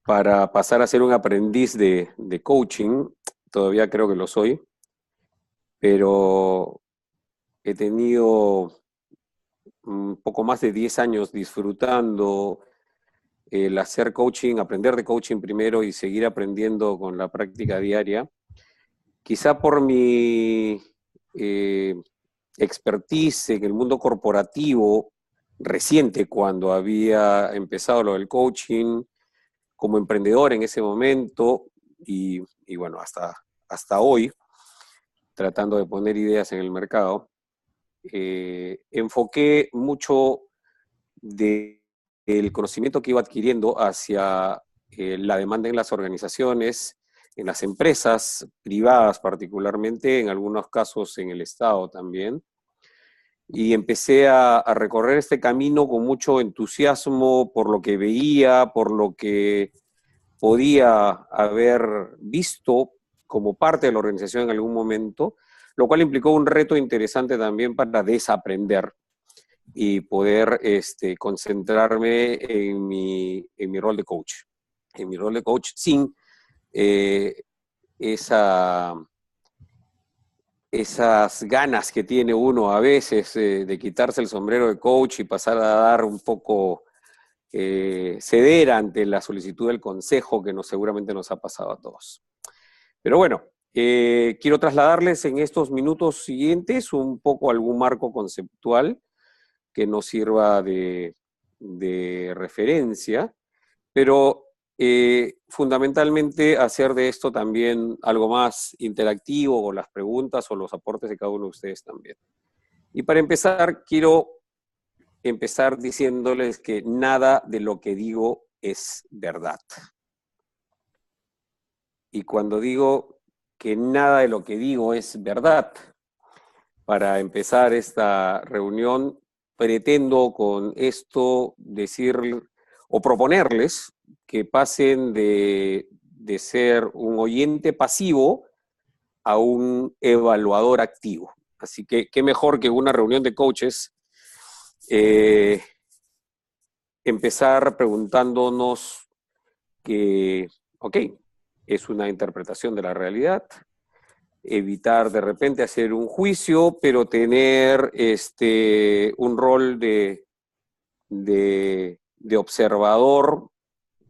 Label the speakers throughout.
Speaker 1: para pasar a ser un aprendiz de coaching. Todavía creo que lo soy, pero he tenido un poco más de 10 años disfrutando el hacer coaching, aprender de coaching primero y seguir aprendiendo con la práctica diaria. Quizá por mi expertise en el mundo corporativo reciente, cuando había empezado lo del coaching, como emprendedor en ese momento y bueno, hasta hoy, tratando de poner ideas en el mercado, enfoqué mucho del conocimiento que iba adquiriendo hacia la demanda en las organizaciones, en las empresas privadas particularmente, en algunos casos en el Estado también. Y empecé a recorrer este camino con mucho entusiasmo por lo que veía, por lo que podía haber visto como parte de la organización en algún momento, lo cual implicó un reto interesante también para desaprender y poder concentrarme en mi rol de coach. En mi rol de coach sin eh, esa, esas ganas que tiene uno a veces de quitarse el sombrero de coach y pasar a dar un poco, ceder ante la solicitud del consejo que seguramente nos ha pasado a todos. Pero bueno, quiero trasladarles en estos minutos siguientes un poco algún marco conceptual que nos sirva de referencia, pero fundamentalmente hacer de esto también algo más interactivo, o las preguntas o los aportes de cada uno de ustedes también. Y para empezar, quiero empezar diciéndoles que nada de lo que digo es verdad. Y cuando digo que nada de lo que digo es verdad, para empezar esta reunión, pretendo con esto decir o proponerles que pasen de ser un oyente pasivo a un evaluador activo. Así que qué mejor que una reunión de coaches empezar preguntándonos que, ok, es una interpretación de la realidad, evitar de repente hacer un juicio, pero tener un rol de observador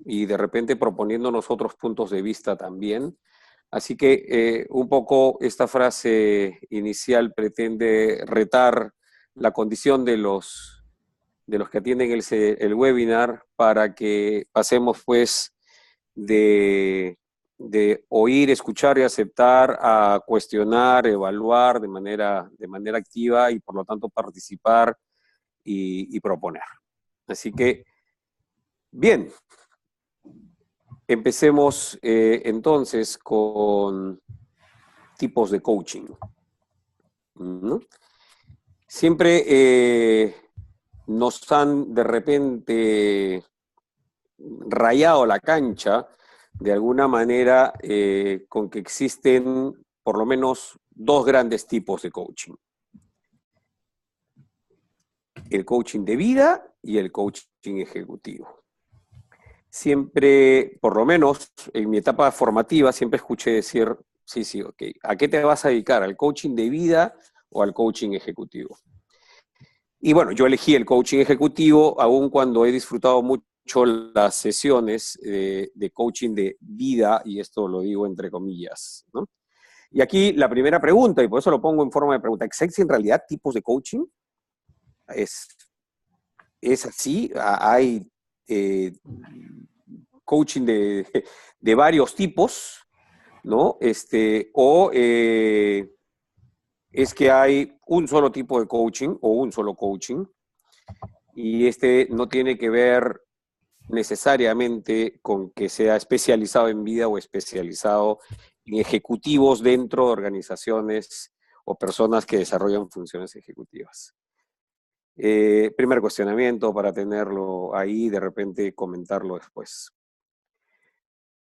Speaker 1: y de repente proponiéndonos otros puntos de vista también. Así que un poco esta frase inicial pretende retar la condición de los que atienden el webinar para que pasemos pues de oír, escuchar y aceptar a cuestionar, evaluar de manera activa y por lo tanto participar y proponer. Así que, bien, empecemos entonces con tipos de coaching, ¿no? Siempre nos han de repente rayado la cancha de alguna manera con que existen por lo menos dos grandes tipos de coaching. El coaching de vida y el coaching ejecutivo. Siempre, por lo menos en mi etapa formativa, siempre escuché decir, sí, ok, ¿a qué te vas a dedicar? ¿Al coaching de vida o al coaching ejecutivo? Y bueno, yo elegí el coaching ejecutivo, aun cuando he disfrutado mucho las sesiones de coaching de vida, y esto lo digo entre comillas, ¿no? Y aquí la primera pregunta, y por eso lo pongo en forma de pregunta, ¿existen en realidad tipos de coaching? Es así, hay coaching de varios tipos, ¿no? Es que hay un solo tipo de coaching o un solo coaching, y no tiene que ver necesariamente con que sea especializado en vida o especializado en ejecutivos dentro de organizaciones o personas que desarrollan funciones ejecutivas. Primer cuestionamiento para tenerlo ahí, de repente comentarlo después.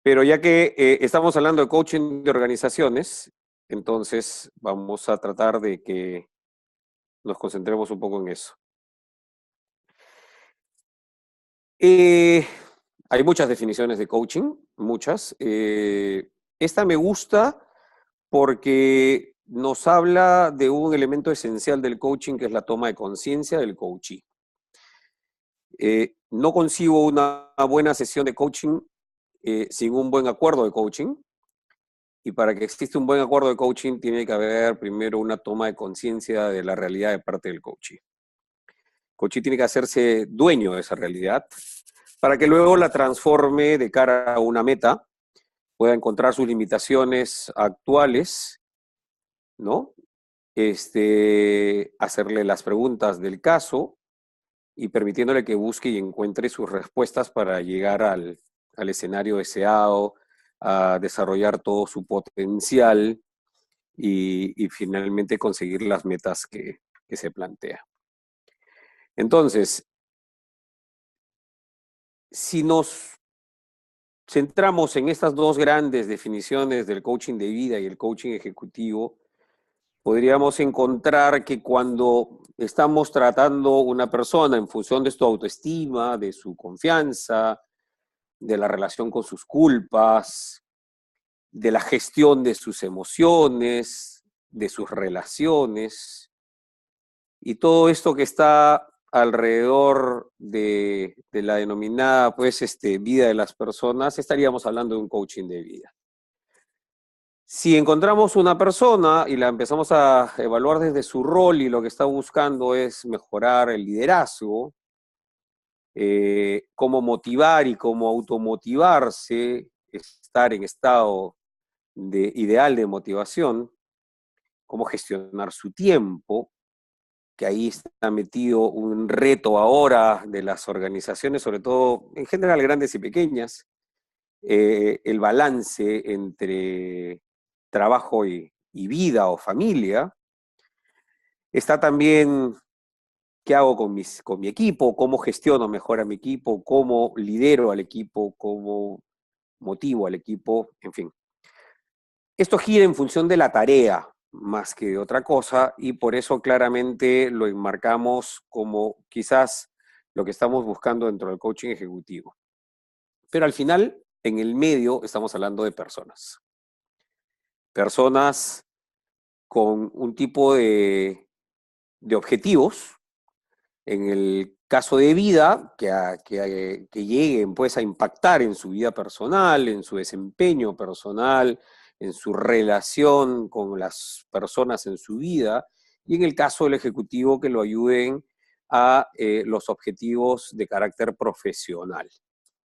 Speaker 1: Pero ya que estamos hablando de coaching de organizaciones, entonces vamos a tratar de que nos concentremos un poco en eso. Hay muchas definiciones de coaching, muchas. Esta me gusta porque nos habla de un elemento esencial del coaching, que es la toma de conciencia del coachee. No consigo una buena sesión de coaching sin un buen acuerdo de coaching. Y para que exista un buen acuerdo de coaching, tiene que haber primero una toma de conciencia de la realidad de parte del coachee. El coachee tiene que hacerse dueño de esa realidad para que luego la transforme de cara a una meta, pueda encontrar sus limitaciones actuales, ¿no? Hacerle las preguntas del caso y permitiéndole que busque y encuentre sus respuestas para llegar al escenario deseado, a desarrollar todo su potencial y finalmente conseguir las metas que se plantea. Entonces, si nos centramos en estas dos grandes definiciones del coaching de vida y el coaching ejecutivo, podríamos encontrar que cuando estamos tratando una persona en función de su autoestima, de su confianza, de la relación con sus culpas, de la gestión de sus emociones, de sus relaciones, y todo esto que está alrededor de la denominada pues, vida de las personas, estaríamos hablando de un coaching de vida. Si encontramos una persona y la empezamos a evaluar desde su rol y lo que está buscando es mejorar el liderazgo, cómo motivar y cómo automotivarse, estar en estado ideal de motivación, cómo gestionar su tiempo, que ahí está metido un reto ahora de las organizaciones, sobre todo en general grandes y pequeñas, el balance entre trabajo y vida o familia. Está también qué hago con mi equipo, cómo gestiono mejor a mi equipo, cómo lidero al equipo, cómo motivo al equipo, en fin. Esto gira en función de la tarea más que de otra cosa y por eso claramente lo enmarcamos como quizás lo que estamos buscando dentro del coaching ejecutivo. Pero al final, en el medio, estamos hablando de personas. Personas con un tipo de objetivos. En el caso de vida, que lleguen pues a impactar en su vida personal, en su desempeño personal, en su relación con las personas en su vida, y en el caso del ejecutivo que lo ayuden a los objetivos de carácter profesional,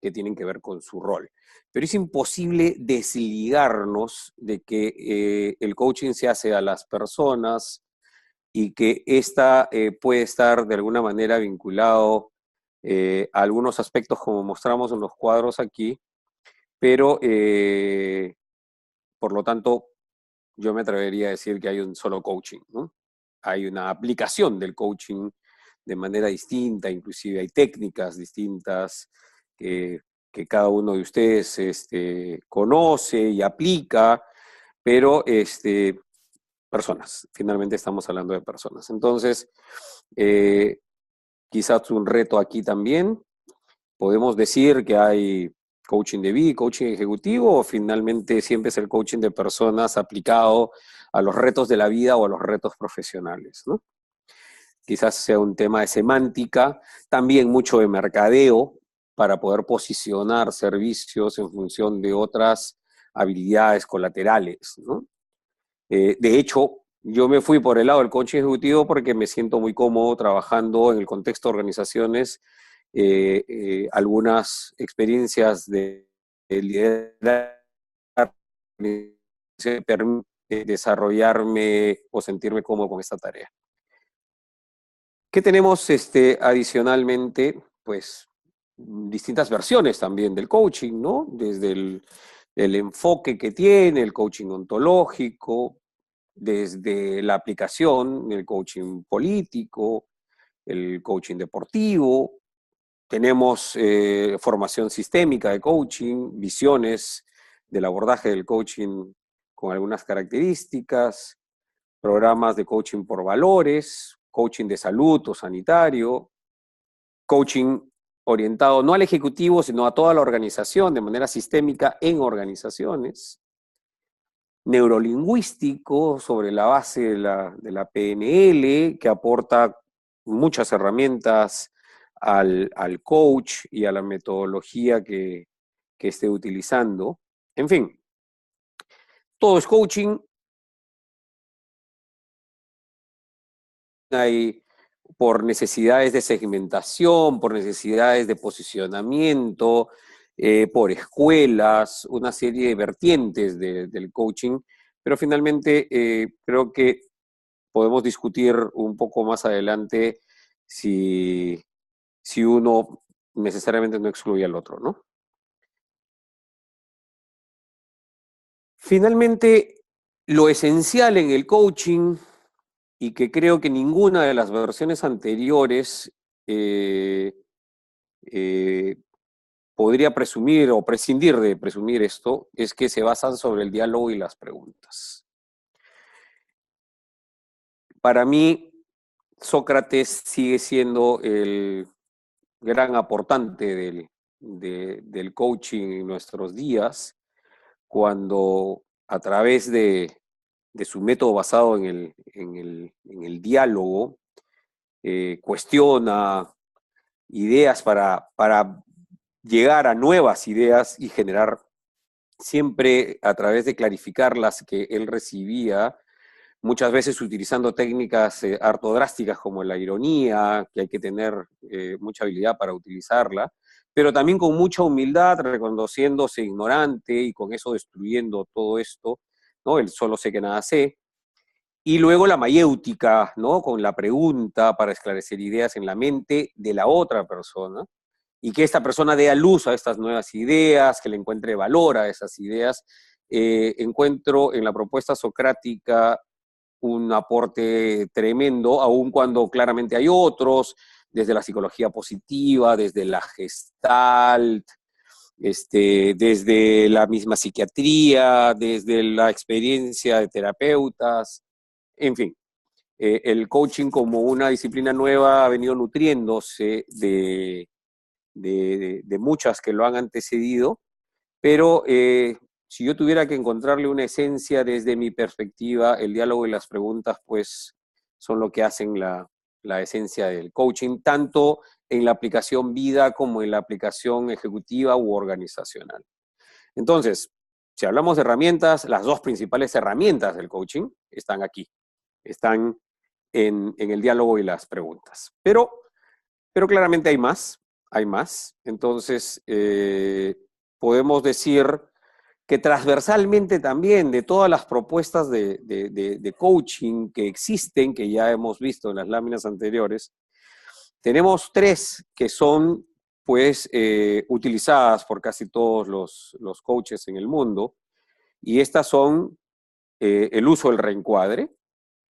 Speaker 1: que tienen que ver con su rol. Pero es imposible desligarnos de que el coaching se hace a las personas, y que esta puede estar de alguna manera vinculado a algunos aspectos como mostramos en los cuadros aquí, pero por lo tanto yo me atrevería a decir que hay un solo coaching, ¿no? Hay una aplicación del coaching de manera distinta, inclusive hay técnicas distintas que cada uno de ustedes conoce y aplica, pero personas, finalmente estamos hablando de personas. Entonces, quizás un reto aquí también, podemos decir que hay coaching de vida, coaching ejecutivo, o finalmente siempre es el coaching de personas aplicado a los retos de la vida o a los retos profesionales, ¿no? Quizás sea un tema de semántica, también mucho de mercadeo para poder posicionar servicios en función de otras habilidades colaterales, ¿no? De hecho, yo me fui por el lado del coaching ejecutivo porque me siento muy cómodo trabajando en el contexto de organizaciones, algunas experiencias de liderazgo me permiten desarrollarme o sentirme cómodo con esta tarea. ¿Qué tenemos adicionalmente? Pues distintas versiones también del coaching, ¿no? Desde el enfoque que tiene, el coaching ontológico, desde la aplicación, el coaching político, el coaching deportivo. Tenemos formación sistémica de coaching, visiones del abordaje del coaching con algunas características, programas de coaching por valores, coaching de salud o sanitario, coaching orientado no al ejecutivo, sino a toda la organización de manera sistémica en organizaciones, neurolingüístico sobre la base de la PNL, que aporta muchas herramientas al coach y a la metodología que esté utilizando. En fin, todo es coaching. Hay por necesidades de segmentación, por necesidades de posicionamiento, por escuelas, una serie de vertientes del coaching, pero finalmente creo que podemos discutir un poco más adelante si uno necesariamente no excluye al otro, ¿no? Finalmente, lo esencial en el coaching, y que creo que ninguna de las versiones anteriores eh, eh, podría presumir o prescindir de presumir esto, es que se basan sobre el diálogo y las preguntas. Para mí, Sócrates sigue siendo el gran aportante del coaching en nuestros días, cuando a través de su método basado en el diálogo, cuestiona ideas para llegar a nuevas ideas y generar siempre a través de clarificar las que él recibía, muchas veces utilizando técnicas harto drásticas como la ironía, que hay que tener mucha habilidad para utilizarla, pero también con mucha humildad, reconociéndose ignorante y con eso destruyendo todo esto, ¿no? El solo sé que nada sé. Y luego la mayéutica, ¿no? Con la pregunta para esclarecer ideas en la mente de la otra persona y que esta persona dé a luz a estas nuevas ideas, que le encuentre valor a esas ideas. Encuentro en la propuesta socrática un aporte tremendo, aun cuando claramente hay otros, desde la psicología positiva, desde la gestalt, desde la misma psiquiatría, desde la experiencia de terapeutas, en fin. El coaching como una disciplina nueva ha venido nutriéndose de muchas que lo han antecedido, pero si yo tuviera que encontrarle una esencia desde mi perspectiva, el diálogo y las preguntas, pues son lo que hacen la esencia del coaching, tanto en la aplicación vida como en la aplicación ejecutiva u organizacional. Entonces, si hablamos de herramientas, las dos principales herramientas del coaching están aquí, están en el diálogo y las preguntas. Pero claramente hay más, hay más. Entonces, podemos decir que transversalmente también de todas las propuestas de coaching que existen, que ya hemos visto en las láminas anteriores, tenemos tres que son pues utilizadas por casi todos los coaches en el mundo, y estas son el uso del reencuadre,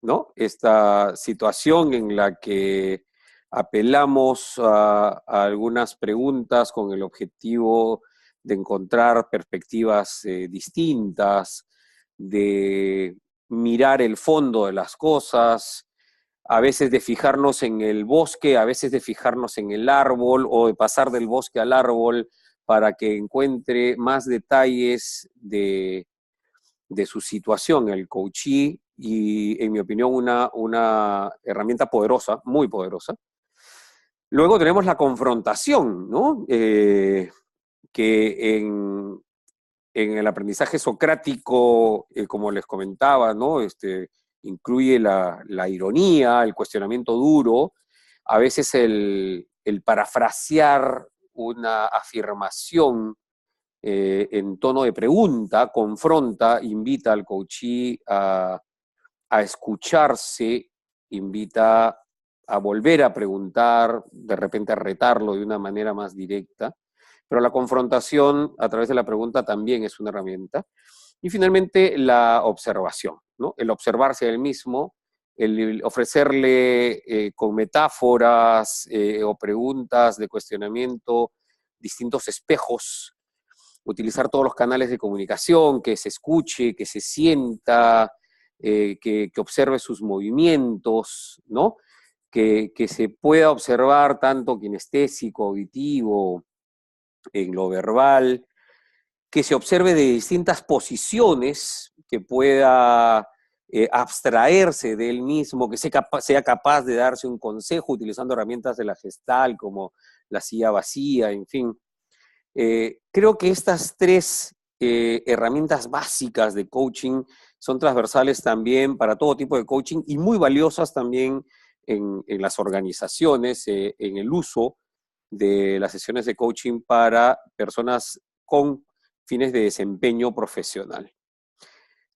Speaker 1: ¿no? Esta situación en la que apelamos a algunas preguntas con el objetivo de encontrar perspectivas distintas, de mirar el fondo de las cosas, a veces de fijarnos en el bosque, a veces de fijarnos en el árbol o de pasar del bosque al árbol para que encuentre más detalles de su situación, el coachee, y en mi opinión una herramienta poderosa, muy poderosa. Luego tenemos la confrontación, ¿no? Que en el aprendizaje socrático, como les comentaba, ¿no? Incluye la ironía, el cuestionamiento duro, a veces el parafrasear una afirmación en tono de pregunta, confronta, invita al coachee a escucharse, invita a volver a preguntar, de repente a retarlo de una manera más directa, pero la confrontación a través de la pregunta también es una herramienta. Y finalmente la observación, ¿no? El observarse a él mismo, el ofrecerle con metáforas o preguntas de cuestionamiento distintos espejos, utilizar todos los canales de comunicación, que se escuche, que se sienta, que observe sus movimientos, ¿no? que se pueda observar tanto kinestésico, auditivo, en lo verbal, que se observe de distintas posiciones, que pueda abstraerse de él mismo, que sea capaz de darse un consejo utilizando herramientas de la Gestalt como la silla vacía, en fin. Creo que estas tres herramientas básicas de coaching son transversales también para todo tipo de coaching y muy valiosas también en las organizaciones, en el uso de las sesiones de coaching para personas con fines de desempeño profesional.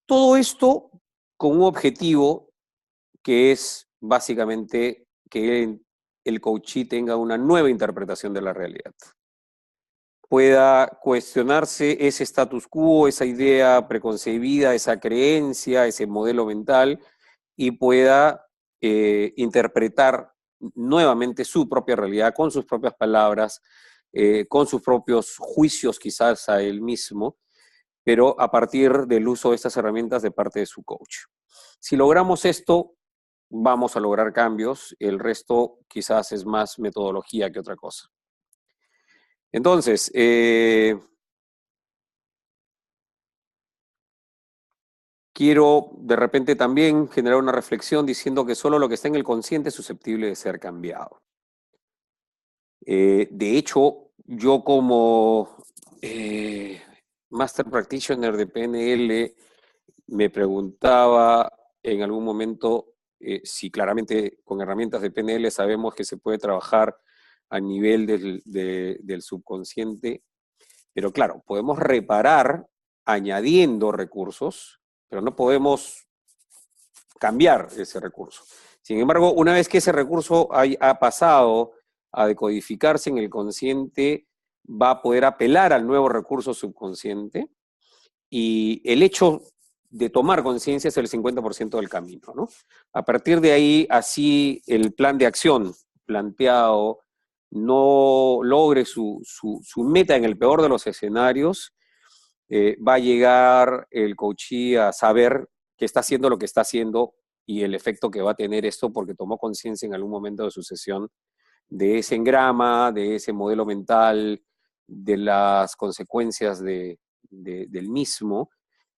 Speaker 1: Todo esto con un objetivo que es básicamente que el coachee tenga una nueva interpretación de la realidad, pueda cuestionarse ese status quo, esa idea preconcebida, esa creencia, ese modelo mental, y pueda interpretar nuevamente su propia realidad con sus propias palabras, con sus propios juicios quizás a él mismo, pero a partir del uso de estas herramientas de parte de su coach. Si logramos esto, vamos a lograr cambios. El resto quizás es más metodología que otra cosa. Entonces, quiero de repente también generar una reflexión diciendo que solo lo que está en el consciente es susceptible de ser cambiado. De hecho, yo como Master Practitioner de PNL me preguntaba en algún momento si claramente con herramientas de PNL sabemos que se puede trabajar a nivel del subconsciente, pero claro, podemos reparar añadiendo recursos, pero no podemos cambiar ese recurso. Sin embargo, una vez que ese recurso ha pasado a decodificarse en el consciente, va a poder apelar al nuevo recurso subconsciente, y el hecho de tomar conciencia es el 50% del camino, ¿no? A partir de ahí, así el plan de acción planteado no logre su meta en el peor de los escenarios, va a llegar el coachee a saber que está haciendo lo que está haciendo y el efecto que va a tener esto porque tomó conciencia en algún momento de su sesión de ese engrama, de ese modelo mental, de las consecuencias del mismo,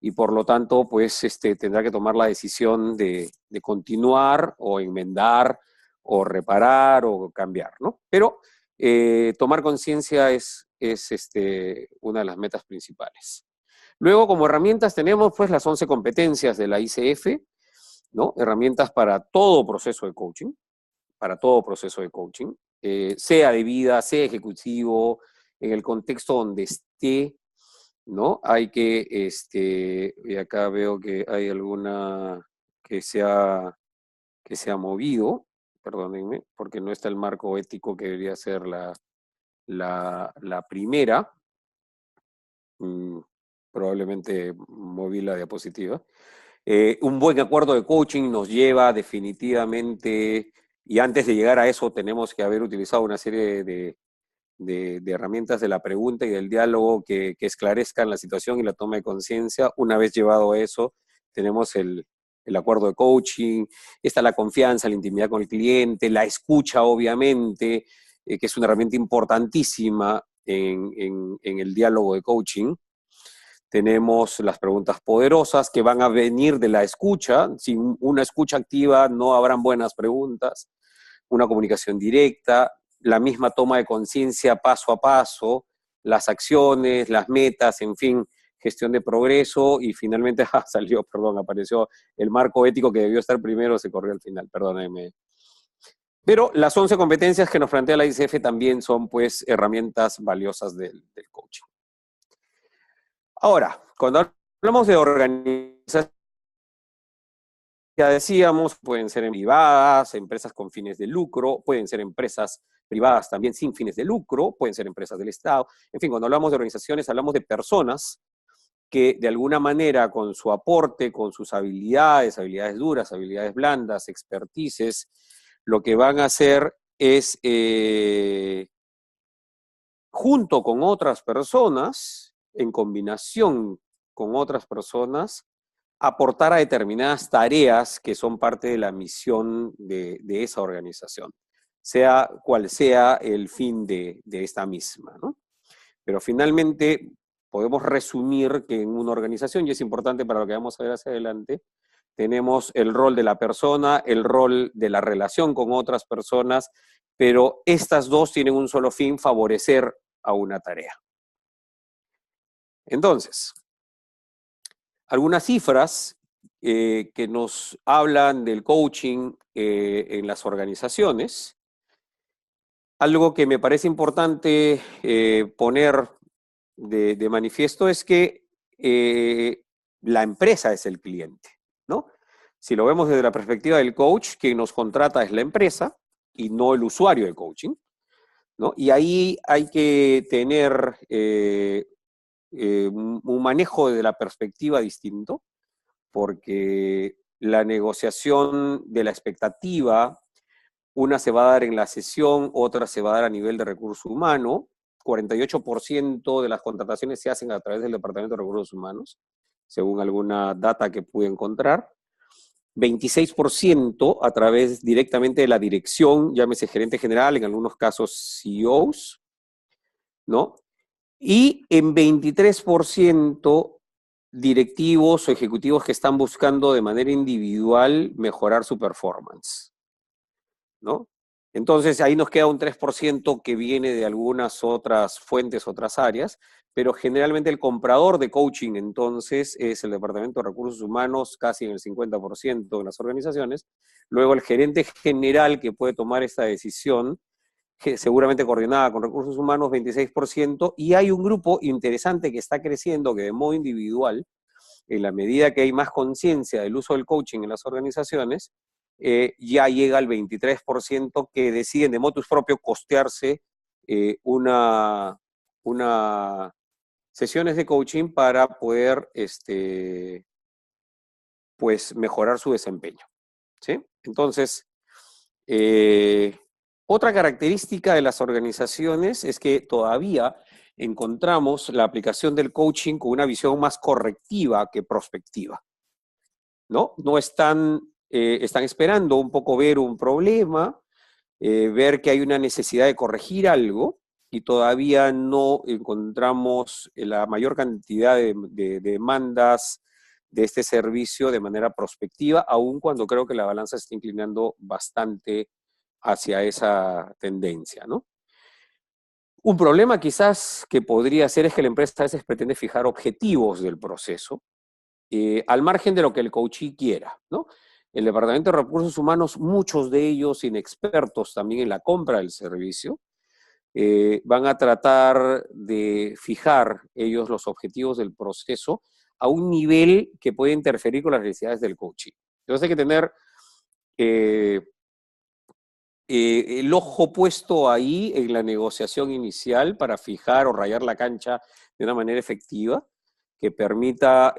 Speaker 1: y por lo tanto, pues tendrá que tomar la decisión de continuar o enmendar o reparar o cambiar, ¿no? Pero tomar conciencia es una de las metas principales. Luego, como herramientas, tenemos pues las 11 competencias de la ICF, ¿no? Herramientas para todo proceso de coaching, sea de vida, sea ejecutivo, en el contexto donde esté, ¿no? Hay que, y acá veo que hay alguna que se ha movido, perdónenme, porque no está el marco ético que debería ser la primera. Probablemente moví la diapositiva. Un buen acuerdo de coaching nos lleva definitivamente, y antes de llegar a eso tenemos que haber utilizado una serie de herramientas de la pregunta y del diálogo que esclarezcan la situación y la toma de conciencia. Una vez llevado a eso, tenemos el acuerdo de coaching, está la confianza, la intimidad con el cliente, la escucha, obviamente, que es una herramienta importantísima en el diálogo de coaching. Tenemos las preguntas poderosas que van a venir de la escucha. Sin una escucha activa no habrán buenas preguntas. Una comunicación directa, la misma toma de conciencia paso a paso, las acciones, las metas, en fin, gestión de progreso, y finalmente apareció el marco ético que debió estar primero, se corrió al final, perdónenme. Pero las 11 competencias que nos plantea la ICF también son pues herramientas valiosas del coaching. Ahora, cuando hablamos de organización, ya decíamos, pueden ser privadas, empresas con fines de lucro, pueden ser empresas privadas también sin fines de lucro, pueden ser empresas del Estado. En fin, cuando hablamos de organizaciones, hablamos de personas que de alguna manera con su aporte, con sus habilidades, habilidades duras, habilidades blandas, expertices, lo que van a hacer es, junto con otras personas, en combinación con otras personas, aportar a determinadas tareas que son parte de la misión de esa organización, sea cual sea el fin de esta misma, ¿no? Pero finalmente podemos resumir que en una organización, y es importante para lo que vamos a ver hacia adelante, tenemos el rol de la persona, el rol de la relación con otras personas, pero estas dos tienen un solo fin: favorecer a una tarea. Entonces, algunas cifras que nos hablan del coaching en las organizaciones. Algo que me parece importante poner de manifiesto es que la empresa es el cliente, ¿no? Si lo vemos desde la perspectiva del coach, quien nos contrata es la empresa y no el usuario de coaching, ¿no? Y ahí hay que tener un manejo de la perspectiva distinto, porque la negociación de la expectativa, una se va a dar en la sesión, otra se va a dar a nivel de recurso humano. 48% de las contrataciones se hacen a través del Departamento de Recursos Humanos, según alguna data que pude encontrar. 26% a través directamente de la dirección, llámese gerente general, en algunos casos CEOs, ¿no? Y en 23% directivos o ejecutivos que están buscando de manera individual mejorar su performance, ¿no? Entonces ahí nos queda un 3% que viene de algunas otras fuentes, otras áreas, pero generalmente el comprador de coaching entonces es el Departamento de Recursos Humanos, casi en el 50% de las organizaciones. Luego el gerente general que puede tomar esta decisión, que seguramente coordinada con Recursos Humanos, 26%, y hay un grupo interesante que está creciendo, que de modo individual, en la medida que hay más conciencia del uso del coaching en las organizaciones, ya llega al 23% que deciden de motus propio costearse una sesiones de coaching para poder pues mejorar su desempeño, ¿sí? Entonces, otra característica de las organizaciones es que todavía encontramos la aplicación del coaching con una visión más correctiva que prospectiva, ¿no? No están, están esperando un poco ver un problema, ver que hay una necesidad de corregir algo, y todavía no encontramos la mayor cantidad de demandas de este servicio de manera prospectiva, aun cuando creo que la balanza se está inclinando bastante hacia esa tendencia, ¿no? Un problema quizás que podría ser es que la empresa a veces pretende fijar objetivos del proceso, al margen de lo que el coachee quiera, ¿no? El Departamento de Recursos Humanos, muchos de ellos inexpertos también en la compra del servicio, van a tratar de fijar ellos los objetivos del proceso a un nivel que puede interferir con las necesidades del coachee. Entonces hay que tener eh, el ojo puesto ahí en la negociación inicial para fijar o rayar la cancha de una manera efectiva, que permita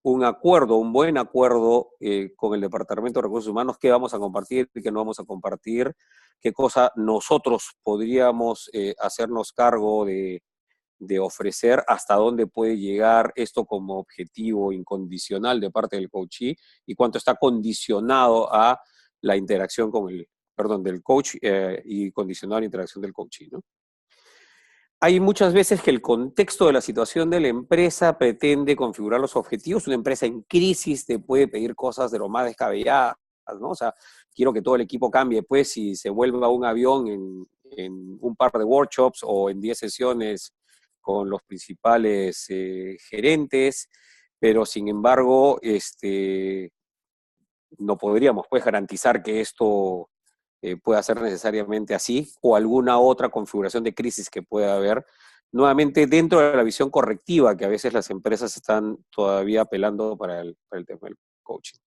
Speaker 1: un acuerdo, un buen acuerdo con el Departamento de Recursos Humanos, qué vamos a compartir y qué no vamos a compartir, qué cosa nosotros podríamos hacernos cargo de ofrecer, hasta dónde puede llegar esto como objetivo incondicional de parte del coachee y cuánto está condicionado a la interacción con el, perdón, del coach y condicionado a la interacción del coachee, ¿no? Hay muchas veces que el contexto de la situación de la empresa pretende configurar los objetivos. Una empresa en crisis te puede pedir cosas de lo más descabelladas, ¿no? O sea, quiero que todo el equipo cambie, pues, si se vuelva un avión en un par de workshops o en 10 sesiones con los principales gerentes, pero sin embargo, no podríamos, pues, garantizar que esto pueda ser necesariamente así, o alguna otra configuración de crisis que pueda haber, nuevamente dentro de la visión correctiva que a veces las empresas están todavía apelando para el tema del coaching.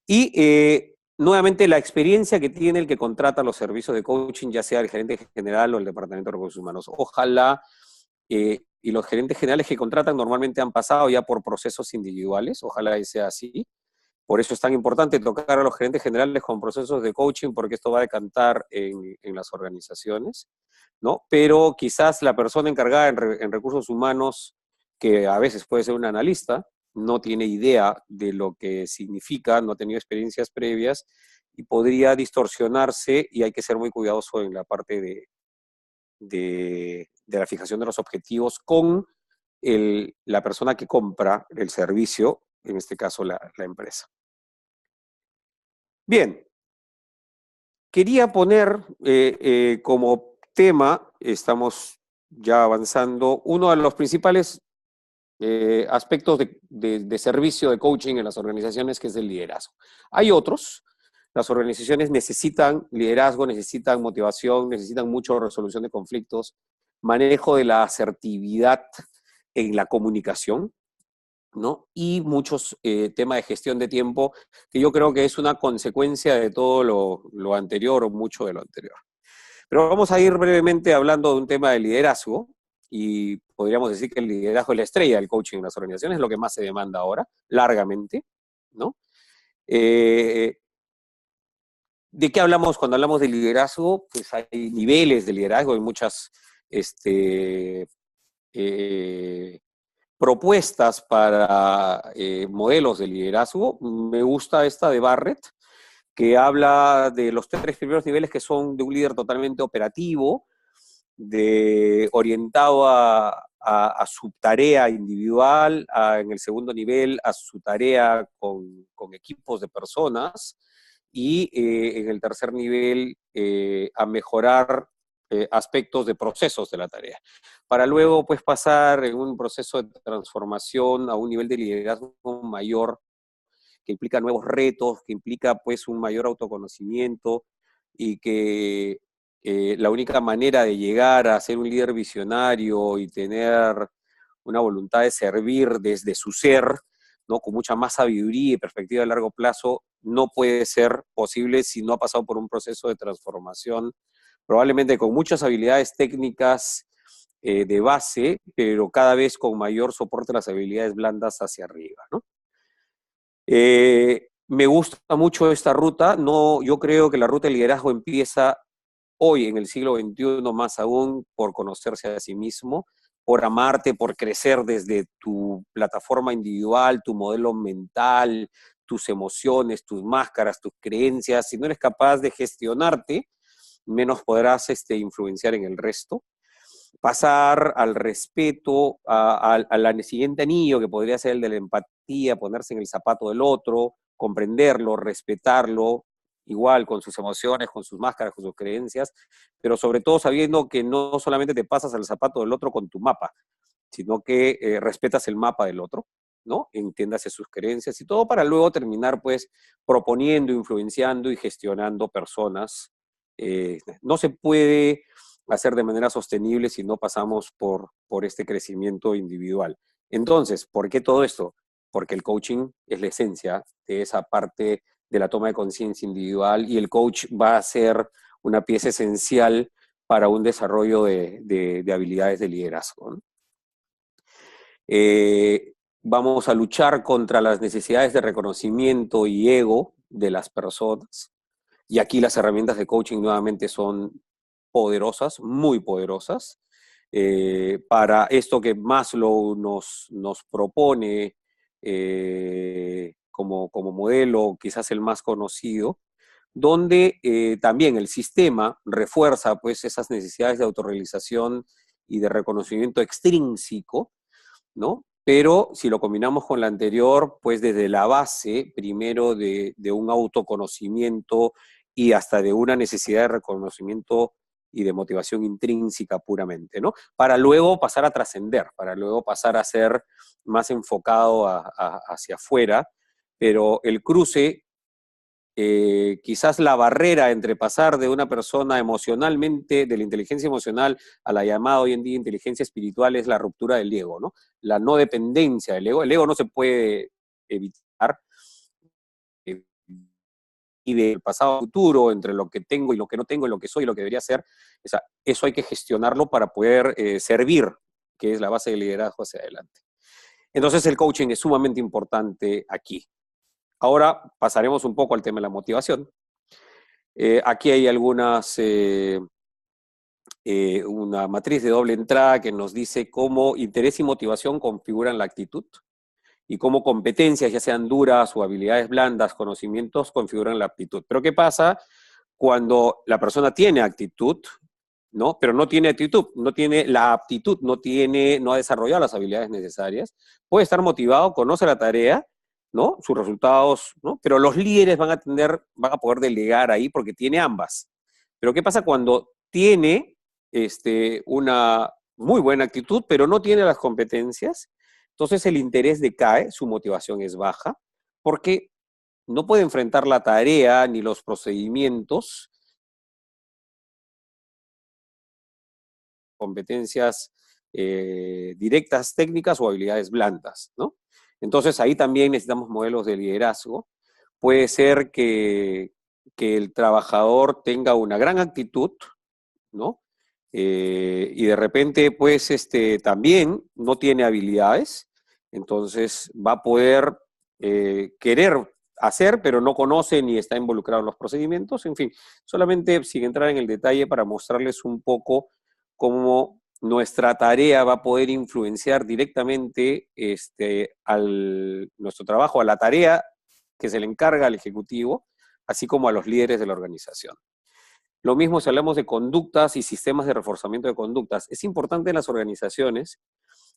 Speaker 1: Y nuevamente la experiencia que tiene el que contrata los servicios de coaching, ya sea el gerente general o el Departamento de Recursos Humanos. Ojalá, y los gerentes generales que contratan normalmente han pasado ya por procesos individuales, ojalá sea así. Por eso es tan importante tocar a los gerentes generales con procesos de coaching, porque esto va a decantar en las organizaciones, ¿no? Pero quizás la persona encargada en recursos humanos, que a veces puede ser un analista, no tiene idea de lo que significa, no ha tenido experiencias previas y podría distorsionarse, y hay que ser muy cuidadoso en la parte de la fijación de los objetivos con la persona que compra el servicio, en este caso la empresa. Bien, quería poner como tema, estamos ya avanzando, uno de los principales aspectos de servicio de coaching en las organizaciones, que es el liderazgo. Hay otros. Las organizaciones necesitan liderazgo, necesitan motivación, necesitan mucho resolución de conflictos, manejo de la asertividad en la comunicación, ¿no? Y muchos temas de gestión de tiempo, que yo creo que es una consecuencia de todo lo anterior o mucho de lo anterior. Pero vamos a ir brevemente hablando de un tema de liderazgo, y podríamos decir que el liderazgo es la estrella del coaching en las organizaciones, es lo que más se demanda ahora, largamente, ¿no? ¿De qué hablamos cuando hablamos de liderazgo? Pues hay niveles de liderazgo, hay muchas eh, propuestas para modelos de liderazgo. Me gusta esta de Barrett, que habla de los 3 primeros niveles, que son de un líder totalmente operativo, orientado a su tarea individual, en el segundo nivel a su tarea con equipos de personas, y en el tercer nivel a mejorar aspectos de procesos de la tarea, para luego pues pasar en un proceso de transformación a un nivel de liderazgo mayor, que implica nuevos retos, que implica pues un mayor autoconocimiento, y que la única manera de llegar a ser un líder visionario y tener una voluntad de servir desde su ser, ¿no? Con mucha más sabiduría y perspectiva a largo plazo, no puede ser posible si no ha pasado por un proceso de transformación, probablemente con muchas habilidades técnicas de base, pero cada vez con mayor soporte a las habilidades blandas hacia arriba, ¿no? Me gusta mucho esta ruta. No, yo creo que la ruta de liderazgo empieza hoy, en el siglo XXI, más aún, por conocerse a sí mismo, por amarte, por crecer desde tu plataforma individual, tu modelo mental, tus emociones, tus máscaras, tus creencias. Si no eres capaz de gestionarte, menos podrás influenciar en el resto. Pasar al respeto, al siguiente anillo, que podría ser el de la empatía, ponerse en el zapato del otro, comprenderlo, respetarlo, igual con sus emociones, con sus máscaras, con sus creencias, pero sobre todo sabiendo que no solamente te pasas al zapato del otro con tu mapa, sino que respetas el mapa del otro, ¿no? Entiéndase sus creencias y todo, para luego terminar pues proponiendo, influenciando y gestionando personas. No se puede hacer de manera sostenible si no pasamos por este crecimiento individual. Entonces, ¿por qué todo esto? Porque el coaching es la esencia de esa parte de la toma de conciencia individual, y el coach va a ser una pieza esencial para un desarrollo de habilidades de liderazgo, ¿no? Vamos a luchar contra las necesidades de reconocimiento y ego de las personas. Y aquí las herramientas de coaching nuevamente son poderosas, muy poderosas, para esto que Maslow nos propone como modelo, quizás el más conocido, donde también el sistema refuerza pues esas necesidades de autorrealización y de reconocimiento extrínseco, ¿no? Pero si lo combinamos con la anterior, pues desde la base, primero de un autoconocimiento y hasta de una necesidad de reconocimiento y de motivación intrínseca puramente, ¿no? Para luego pasar a trascender, para luego pasar a ser más enfocado hacia afuera, pero el cruce, quizás la barrera entre pasar de una persona emocionalmente, de la inteligencia emocional, a la llamada hoy en día inteligencia espiritual, es la ruptura del ego, ¿no? La no dependencia del ego. El ego no se puede evitar, eh, y del pasado a futuro, entre lo que tengo y lo que no tengo, y lo que soy y lo que debería ser. O sea, eso hay que gestionarlo para poder servir, que es la base del liderazgo hacia adelante. Entonces el coaching es sumamente importante aquí. Ahora pasaremos un poco al tema de la motivación. Aquí hay una matriz de doble entrada que nos dice cómo interés y motivación configuran la actitud, y cómo competencias, ya sean duras o habilidades blandas, conocimientos, configuran la aptitud. Pero ¿qué pasa cuando la persona tiene actitud, ¿no? Pero no tiene actitud, no tiene la aptitud, no ha desarrollado las habilidades necesarias? Puede estar motivado, conoce la tarea, ¿no? Sus resultados, ¿no? Pero los líderes van a poder delegar ahí porque tiene ambas. Pero ¿qué pasa cuando tiene una muy buena actitud, pero no tiene las competencias? Entonces el interés decae, su motivación es baja, porque no puede enfrentar la tarea ni los procedimientos, competencias directas, técnicas o habilidades blandas, ¿no? Entonces ahí también necesitamos modelos de liderazgo. Puede ser que el trabajador tenga una gran actitud, ¿no? Y de repente, pues, también no tiene habilidades, entonces va a poder querer hacer, pero no conoce ni está involucrado en los procedimientos. En fin, solamente sin entrar en el detalle para mostrarles un poco cómo nuestra tarea va a poder influenciar directamente nuestro trabajo, a la tarea que se le encarga al ejecutivo, así como a los líderes de la organización. Lo mismo si hablamos de conductas y sistemas de reforzamiento de conductas. Es importante en las organizaciones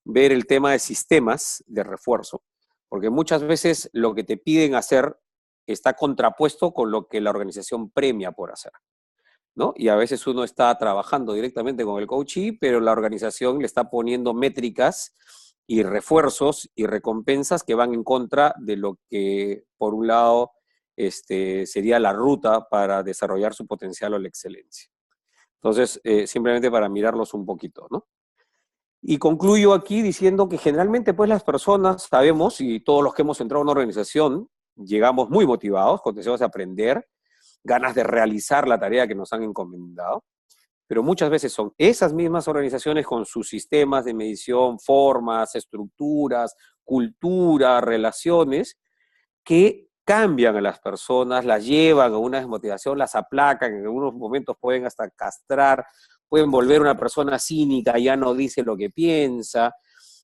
Speaker 1: ver el tema de sistemas de refuerzo, porque muchas veces lo que te piden hacer está contrapuesto con lo que la organización premia por hacer, ¿no? Y a veces uno está trabajando directamente con el coachee, pero la organización le está poniendo métricas y refuerzos y recompensas que van en contra de lo que, por un lado, sería la ruta para desarrollar su potencial o la excelencia. Entonces, simplemente para mirarlos un poquito, ¿no? Y concluyo aquí diciendo que generalmente, pues, las personas sabemos, y todos los que hemos entrado a una organización, llegamos muy motivados, con deseos de aprender, ganas de realizar la tarea que nos han encomendado, pero muchas veces son esas mismas organizaciones con sus sistemas de medición, formas, estructuras, cultura, relaciones, que cambian a las personas, las llevan a una desmotivación, las aplacan, en algunos momentos pueden hasta castrar, pueden volver una persona cínica, ya no dice lo que piensa,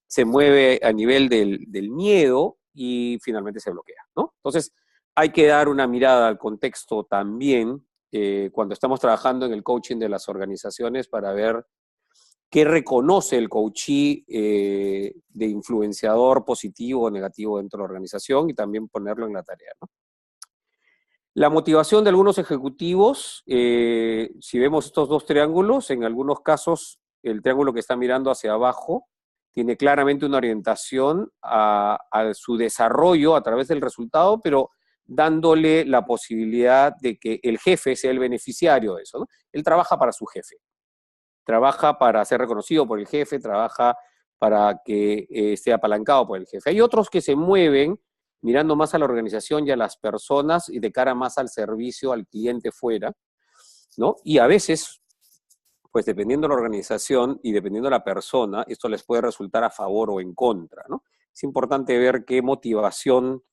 Speaker 1: se mueve a nivel del miedo y finalmente se bloquea, ¿no? Entonces, hay que dar una mirada al contexto también cuando estamos trabajando en el coaching de las organizaciones para ver qué reconoce el coachee de influenciador positivo o negativo dentro de la organización y también ponerlo en la tarea, ¿no? La motivación de algunos ejecutivos, si vemos estos dos triángulos, en algunos casos el triángulo que está mirando hacia abajo tiene claramente una orientación a su desarrollo a través del resultado, pero dándole la posibilidad de que el jefe sea el beneficiario de eso, ¿no? Él trabaja para su jefe, trabaja para ser reconocido por el jefe, trabaja para que esté apalancado por el jefe. Hay otros que se mueven mirando más a la organización y a las personas y de cara más al servicio al cliente fuera, ¿no? Y a veces, pues dependiendo de la organización y dependiendo de la persona, esto les puede resultar a favor o en contra, ¿no? Es importante ver qué motivación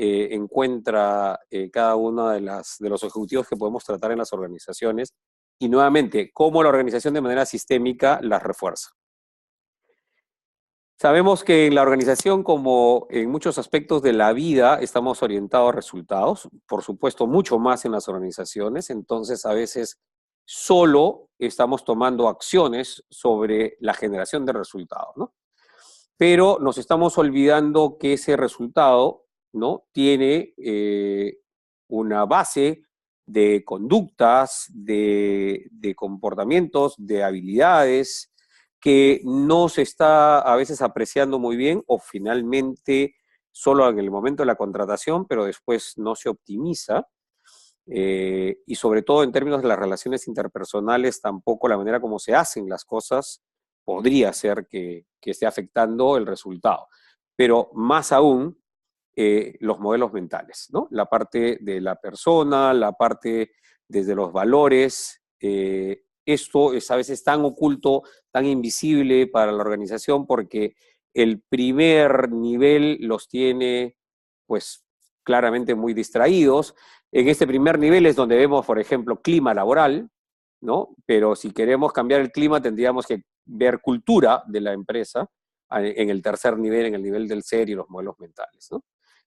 Speaker 1: encuentra cada uno de los ejecutivos que podemos tratar en las organizaciones y nuevamente, cómo la organización de manera sistémica las refuerza. Sabemos que en la organización, como en muchos aspectos de la vida, estamos orientados a resultados, por supuesto, mucho más en las organizaciones, entonces a veces solo estamos tomando acciones sobre la generación de resultados, ¿no? Pero nos estamos olvidando que ese resultado, ¿no?, tiene una base de conductas, de comportamientos, de habilidades, que no se está a veces apreciando muy bien o finalmente solo en el momento de la contratación, pero después no se optimiza. Y sobre todo en términos de las relaciones interpersonales, tampoco la manera como se hacen las cosas podría ser que esté afectando el resultado. Pero más aún, los modelos mentales, ¿no? La parte de la persona, la parte desde los valores, esto es a veces tan oculto, tan invisible para la organización porque el primer nivel los tiene, pues, claramente muy distraídos. En este primer nivel es donde vemos, por ejemplo, clima laboral, ¿no? Pero si queremos cambiar el clima tendríamos que ver cultura de la empresa, en el tercer nivel, en el nivel del ser y los modelos mentales, ¿no?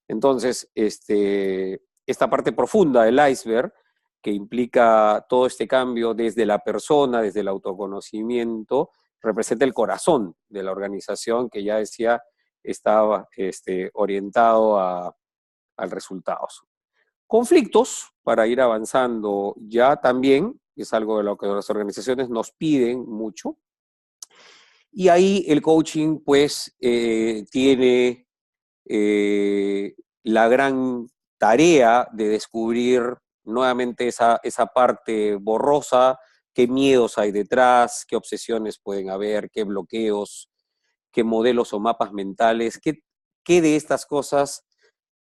Speaker 1: Entonces, esta parte profunda del iceberg, que implica todo este cambio desde la persona, desde el autoconocimiento, representa el corazón de la organización, que ya decía estaba orientado al resultados. Conflictos, para ir avanzando ya también, es algo de lo que las organizaciones nos piden mucho, y ahí el coaching pues tiene la gran tarea de descubrir nuevamente esa parte borrosa, qué miedos hay detrás, qué obsesiones pueden haber, qué bloqueos, qué modelos o mapas mentales, qué de estas cosas,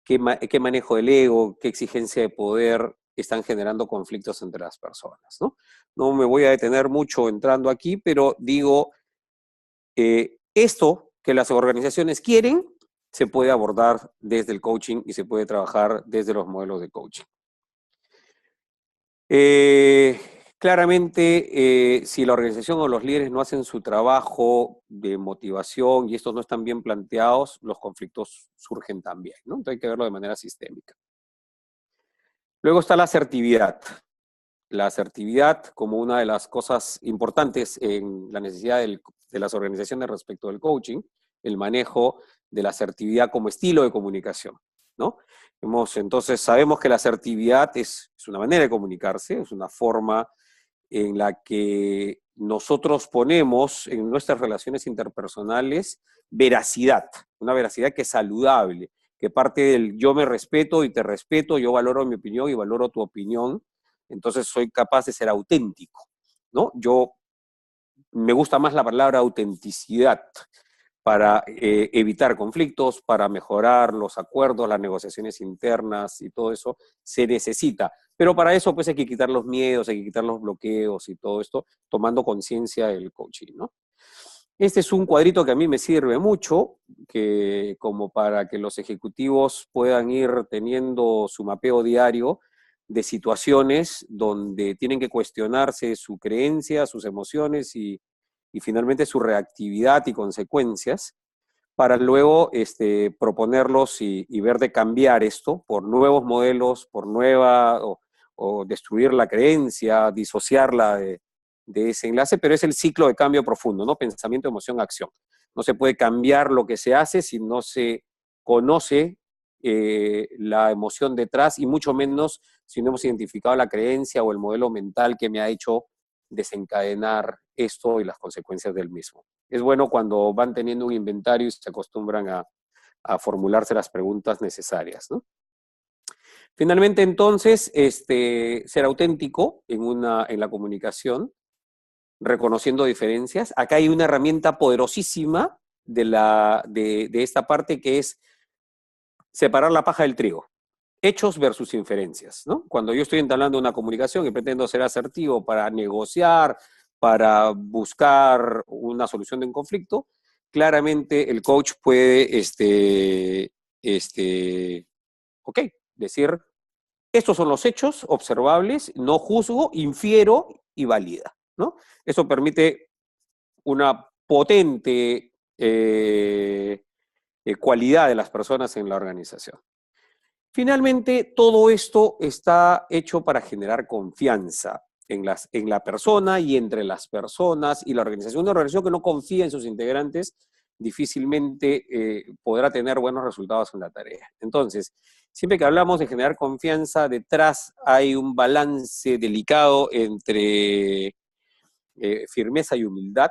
Speaker 1: qué manejo del ego, qué exigencia de poder están generando conflictos entre las personas, ¿no? No me voy a detener mucho entrando aquí, pero digo, esto que las organizaciones quieren se puede abordar desde el coaching y se puede trabajar desde los modelos de coaching. Claramente, si la organización o los líderes no hacen su trabajo de motivación y estos no están bien planteados, los conflictos surgen también, ¿no? Entonces hay que verlo de manera sistémica. Luego está la asertividad. La asertividad como una de las cosas importantes en la necesidad de las organizaciones respecto del coaching, el manejo de la asertividad como estilo de comunicación, ¿no? Entonces sabemos que la asertividad es una manera de comunicarse, es una forma en la que nosotros ponemos en nuestras relaciones interpersonales veracidad, una veracidad que es saludable, que parte del yo me respeto y te respeto, yo valoro mi opinión y valoro tu opinión, entonces soy capaz de ser auténtico, ¿no? Me gusta más la palabra autenticidad para evitar conflictos, para mejorar los acuerdos, las negociaciones internas y todo eso se necesita. Pero para eso pues hay que quitar los miedos, hay que quitar los bloqueos y todo esto, tomando conciencia del coaching, ¿no? Este es un cuadrito que a mí me sirve mucho, que como para que los ejecutivos puedan ir teniendo su mapeo diario de situaciones donde tienen que cuestionarse su creencia, sus emociones y finalmente su reactividad y consecuencias, para luego proponerlos y ver de cambiar esto por nuevos modelos, por o destruir la creencia, disociarla de ese enlace, pero es el ciclo de cambio profundo, ¿no? Pensamiento, emoción, acción. No se puede cambiar lo que se hace si no se conoce la emoción detrás y mucho menos si no hemos identificado la creencia o el modelo mental que me ha hecho desencadenar esto y las consecuencias del mismo. Es bueno cuando van teniendo un inventario y se acostumbran a formularse las preguntas necesarias, ¿no? Finalmente, entonces, ser auténtico en la comunicación, reconociendo diferencias. Acá hay una herramienta poderosísima de esta parte que es separar la paja del trigo. Hechos versus inferencias, ¿no? Cuando yo estoy entablando una comunicación y pretendo ser asertivo para negociar, para buscar una solución de un conflicto, claramente el coach puede, ok, decir, estos son los hechos observables, no juzgo, infiero y valida, ¿no? Eso permite una potente cualidad de las personas en la organización. Finalmente, todo esto está hecho para generar confianza en la persona y entre las personas y la organización. Una organización que no confía en sus integrantes difícilmente podrá tener buenos resultados en la tarea. Entonces, siempre que hablamos de generar confianza, detrás hay un balance delicado entre firmeza y humildad.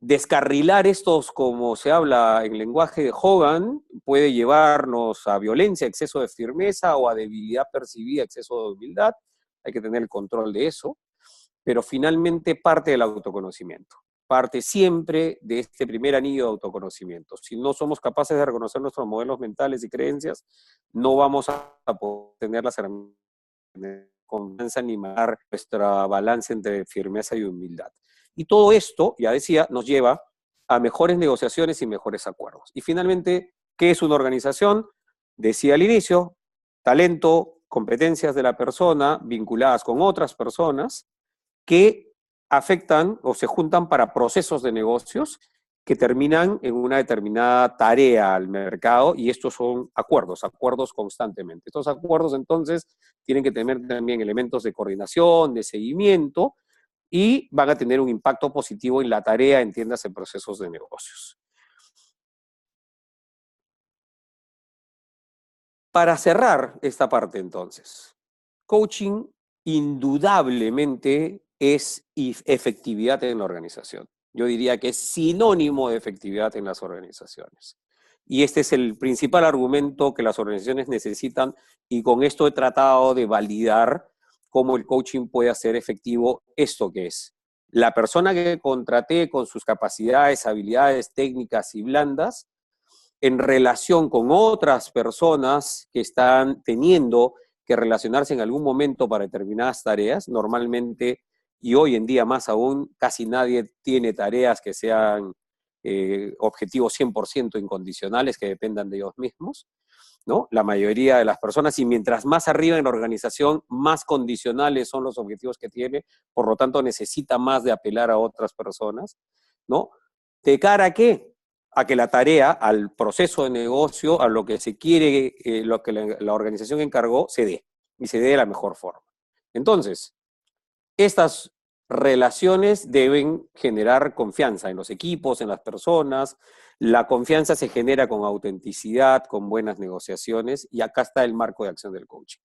Speaker 1: Descarrilar estos, como se habla en lenguaje de Hogan, puede llevarnos a violencia, exceso de firmeza o a debilidad percibida, exceso de humildad. Hay que tener el control de eso. Pero finalmente parte del autoconocimiento. Parte siempre de este primer anillo de autoconocimiento. Si no somos capaces de reconocer nuestros modelos mentales y creencias, no vamos a poder tener las herramientas de confianza ni manejar nuestra balance entre firmeza y humildad. Y todo esto, ya decía, nos lleva a mejores negociaciones y mejores acuerdos. Y finalmente, ¿qué es una organización? Decía al inicio, talento, competencias de la persona vinculadas con otras personas que afectan o se juntan para procesos de negocios que terminan en una determinada tarea al mercado, y estos son acuerdos constantemente. Estos acuerdos entonces tienen que tener también elementos de coordinación, de seguimiento, y van a tener un impacto positivo en la tarea, entiéndase, en procesos de negocios. Para cerrar esta parte entonces, coaching indudablemente es efectividad en la organización. Yo diría que es sinónimo de efectividad en las organizaciones. Y este es el principal argumento que las organizaciones necesitan, y con esto he tratado de validar cómo el coaching puede hacer efectivo esto que es. La persona que contraté con sus capacidades, habilidades técnicas y blandas, en relación con otras personas que están teniendo que relacionarse en algún momento para determinadas tareas, normalmente, y hoy en día más aún, casi nadie tiene tareas que sean objetivos 100% incondicionales, que dependan de ellos mismos, ¿no? La mayoría de las personas, y mientras más arriba en la organización, más condicionales son los objetivos que tiene, por lo tanto necesita más de apelar a otras personas, ¿no? ¿De cara a qué? A que la tarea, al proceso de negocio, a lo que se quiere, lo que la organización encargó, se dé, y se dé de la mejor forma. Entonces, estas relaciones deben generar confianza en los equipos, en las personas. La confianza se genera con autenticidad, con buenas negociaciones, y acá está el marco de acción del coaching.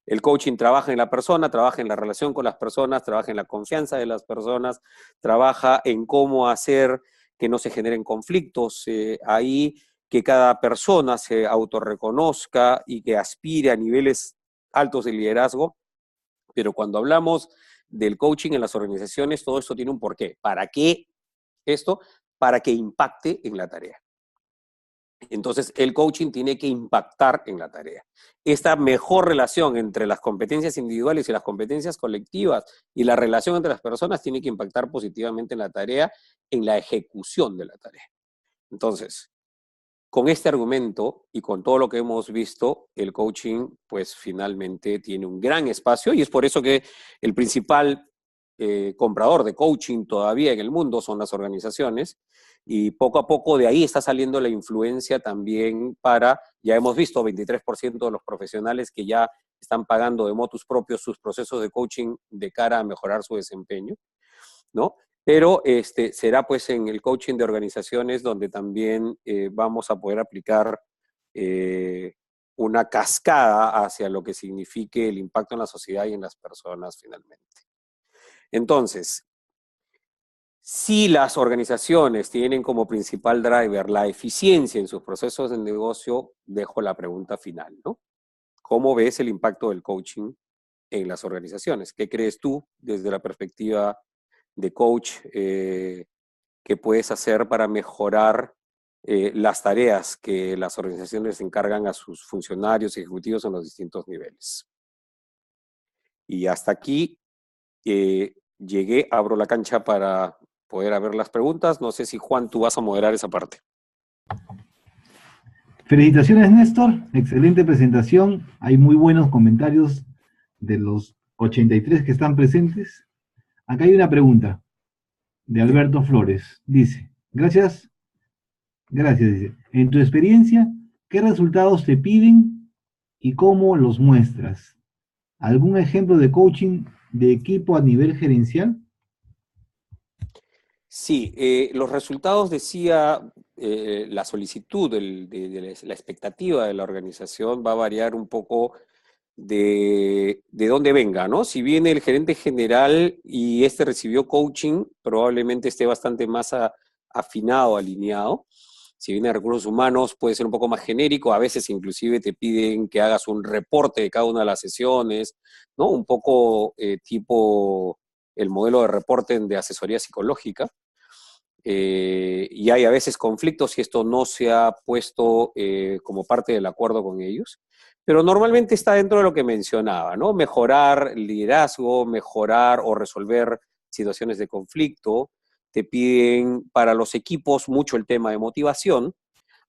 Speaker 1: El coaching trabaja en la persona, trabaja en la relación con las personas, trabaja en la confianza de las personas, trabaja en cómo hacer que no se generen conflictos ahí, que cada persona se autorreconozca y que aspire a niveles altos de liderazgo. Pero cuando hablamos del coaching en las organizaciones, todo esto tiene un porqué. ¿Para qué esto? Para que impacte en la tarea. Entonces, el coaching tiene que impactar en la tarea. Esta mejor relación entre las competencias individuales y las competencias colectivas, y la relación entre las personas, tiene que impactar positivamente en la tarea, en la ejecución de la tarea. Entonces, con este argumento y con todo lo que hemos visto, el coaching pues finalmente tiene un gran espacio, y es por eso que el principal comprador de coaching todavía en el mundo son las organizaciones, y poco a poco de ahí está saliendo la influencia también para, ya hemos visto, 23% de los profesionales que ya están pagando de motus propios sus procesos de coaching de cara a mejorar su desempeño, ¿no? Pero será pues en el coaching de organizaciones donde también vamos a poder aplicar una cascada hacia lo que signifique el impacto en la sociedad y en las personas finalmente. Entonces, si las organizaciones tienen como principal driver la eficiencia en sus procesos de negocio, dejo la pregunta final, ¿no? ¿Cómo ves el impacto del coaching en las organizaciones? ¿Qué crees tú desde la perspectiva de coach que puedes hacer para mejorar las tareas que las organizaciones encargan a sus funcionarios y ejecutivos en los distintos niveles? Y hasta aquí llegué, abro la cancha para poder ver las preguntas. No sé si, Juan, tú vas a moderar esa parte.
Speaker 2: Felicitaciones, Néstor. Excelente presentación. Hay muy buenos comentarios de los 83 que están presentes. Acá hay una pregunta de Alberto Flores. Dice, gracias, dice. En tu experiencia, ¿qué resultados te piden y cómo los muestras? ¿Algún ejemplo de coaching de equipo a nivel gerencial?
Speaker 1: Sí, los resultados, decía, la solicitud, de la expectativa de la organización va a variar un poco de dónde venga, ¿no? Si viene el gerente general y recibió coaching, probablemente esté bastante más afinado, alineado. Si viene de recursos humanos, puede ser un poco más genérico. A veces inclusive te piden que hagas un reporte de cada una de las sesiones, ¿no? Un poco tipo el modelo de reporte de asesoría psicológica. Y hay a veces conflictos si esto no se ha puesto como parte del acuerdo con ellos. Pero normalmente está dentro de lo que mencionaba, ¿no? Mejorar el liderazgo, mejorar o resolver situaciones de conflicto. Te piden para los equipos mucho el tema de motivación,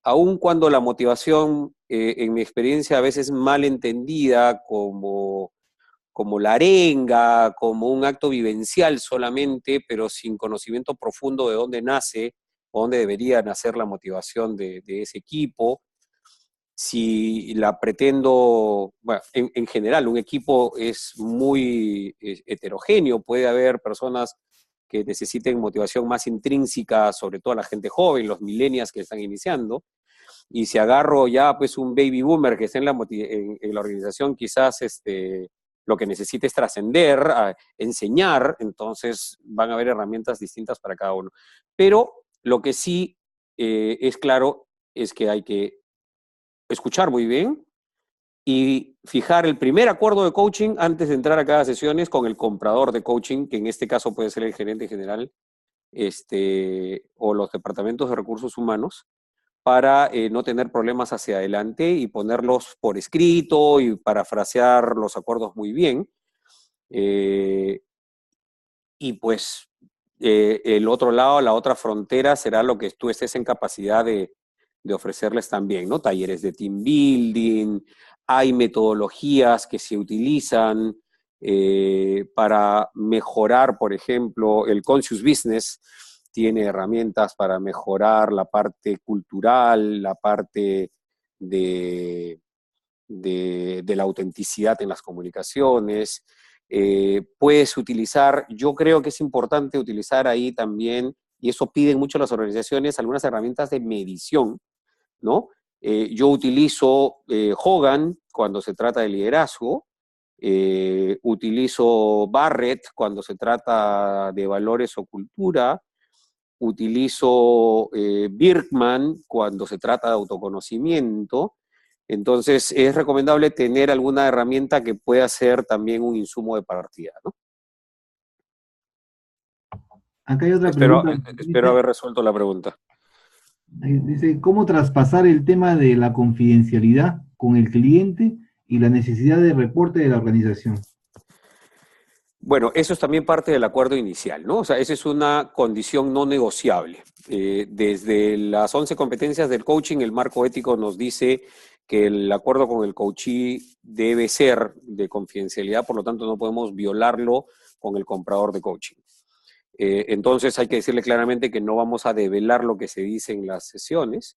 Speaker 1: aun cuando la motivación, en mi experiencia, a veces mal entendida como la arenga, como un acto vivencial solamente, pero sin conocimiento profundo de dónde nace o dónde debería nacer la motivación de ese equipo. Si la pretendo, bueno, en general, un equipo es muy heterogéneo, puede haber personas que necesiten motivación más intrínseca, sobre todo la gente joven, los millennials que están iniciando, y si agarro ya pues un baby boomer que está en la organización, quizás lo que necesita es trascender, enseñar, entonces van a haber herramientas distintas para cada uno. Pero lo que sí es claro es que hay que escuchar muy bien y fijar el primer acuerdo de coaching antes de entrar a cada sesión con el comprador de coaching, que en este caso puede ser el gerente general, o los departamentos de recursos humanos, para no tener problemas hacia adelante y ponerlos por escrito y parafrasear los acuerdos muy bien. Y pues el otro lado, la otra frontera será lo que tú estés en capacidad de ofrecerles también, ¿no? Talleres de team building, hay metodologías que se utilizan para mejorar, por ejemplo, el conscious business tiene herramientas para mejorar la parte cultural, la parte de, de la autenticidad en las comunicaciones. Puedes utilizar, yo creo que es importante utilizar ahí también, y eso piden mucho las organizaciones, algunas herramientas de medición, ¿no? Yo utilizo Hogan cuando se trata de liderazgo, utilizo Barrett cuando se trata de valores o cultura, utilizo Birkman cuando se trata de autoconocimiento. Entonces, es recomendable tener alguna herramienta que pueda ser también un insumo de partida, ¿no?
Speaker 2: Acá hay otra
Speaker 1: Espero,
Speaker 2: pregunta.
Speaker 1: espero haber resuelto la pregunta.
Speaker 2: Dice, ¿cómo traspasar el tema de la confidencialidad con el cliente y la necesidad de reporte de la organización?
Speaker 1: Bueno, eso es también parte del acuerdo inicial, ¿no? O sea, esa es una condición no negociable. Desde las 11 competencias del coaching, el marco ético nos dice que el acuerdo con el coachee debe ser de confidencialidad, por lo tanto no podemos violarlo con el comprador de coaching. Entonces hay que decirle claramente que no vamos a develar lo que se dice en las sesiones,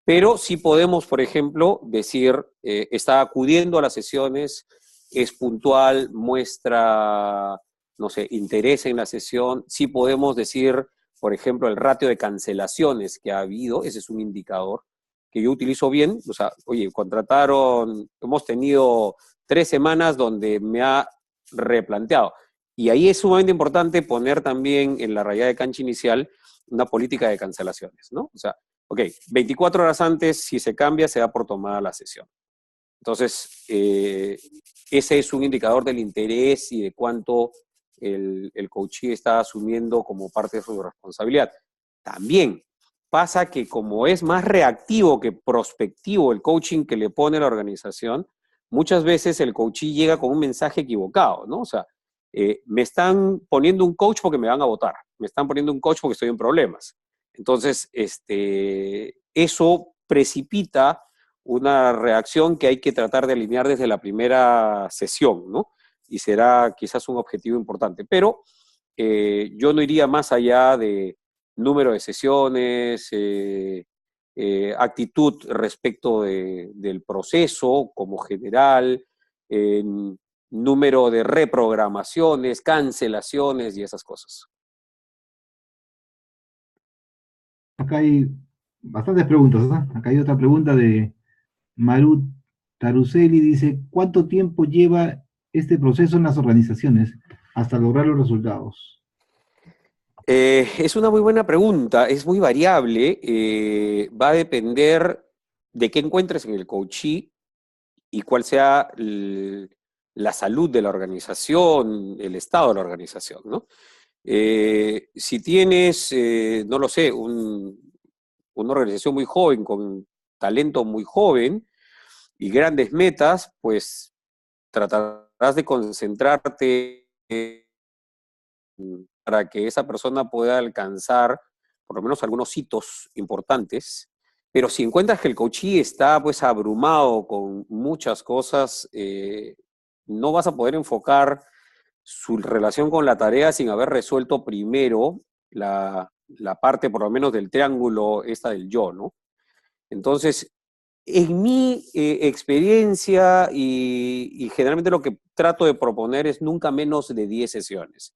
Speaker 1: pero sí podemos, por ejemplo, decir, está acudiendo a las sesiones, es puntual, muestra, no sé, interés en la sesión. Sí podemos decir, por ejemplo, el ratio de cancelaciones que ha habido, ese es un indicador que yo utilizo bien. O sea, oye, contrataron, hemos tenido 3 semanas donde me ha replanteado. Y ahí es sumamente importante poner también en la rayada de cancha inicial una política de cancelaciones, ¿no? O sea, ok, 24 horas antes, si se cambia, se da por tomada la sesión. Entonces, ese es un indicador del interés y de cuánto el coachee está asumiendo como parte de su responsabilidad. También pasa que como es más reactivo que prospectivo el coaching que le pone la organización, muchas veces el coachee llega con un mensaje equivocado, ¿no? O sea, me están poniendo un coach porque me van a votar, me están poniendo un coach porque estoy en problemas. Entonces, eso precipita una reacción que hay que tratar de alinear desde la primera sesión, ¿no? Y será quizás un objetivo importante. Pero yo no iría más allá de número de sesiones, actitud respecto del proceso como general, número de reprogramaciones, cancelaciones y esas cosas.
Speaker 2: Acá hay bastantes preguntas, ¿no? Acá hay otra pregunta de Maru Taruseli, dice, ¿cuánto tiempo lleva este proceso en las organizaciones hasta lograr los resultados?
Speaker 1: Es una muy buena pregunta, es muy variable, va a depender de qué encuentres en el coachee y cuál sea la salud de la organización, el estado de la organización, ¿no? Si tienes, no lo sé, una organización muy joven, con talento muy joven y grandes metas, pues tratarás de concentrarte para que esa persona pueda alcanzar por lo menos algunos hitos importantes. Pero si encuentras que el coachee está pues abrumado con muchas cosas, no vas a poder enfocar su relación con la tarea sin haber resuelto primero la parte por lo menos del triángulo esta del yo, ¿no? Entonces, en mi experiencia y generalmente lo que trato de proponer es nunca menos de 10 sesiones.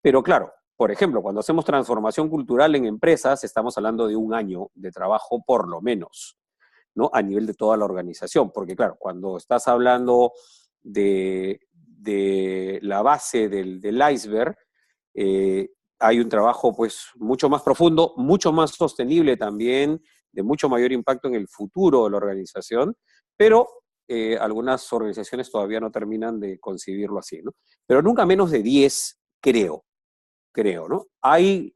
Speaker 1: Pero claro, por ejemplo, cuando hacemos transformación cultural en empresas, estamos hablando de un año de trabajo por lo menos, ¿no? A nivel de toda la organización, porque claro, cuando estás hablando de la base del iceberg, hay un trabajo pues mucho más profundo, mucho más sostenible también, de mucho mayor impacto en el futuro de la organización, pero algunas organizaciones todavía no terminan de concebirlo así, ¿no? Pero nunca menos de 10, creo, ¿no? Hay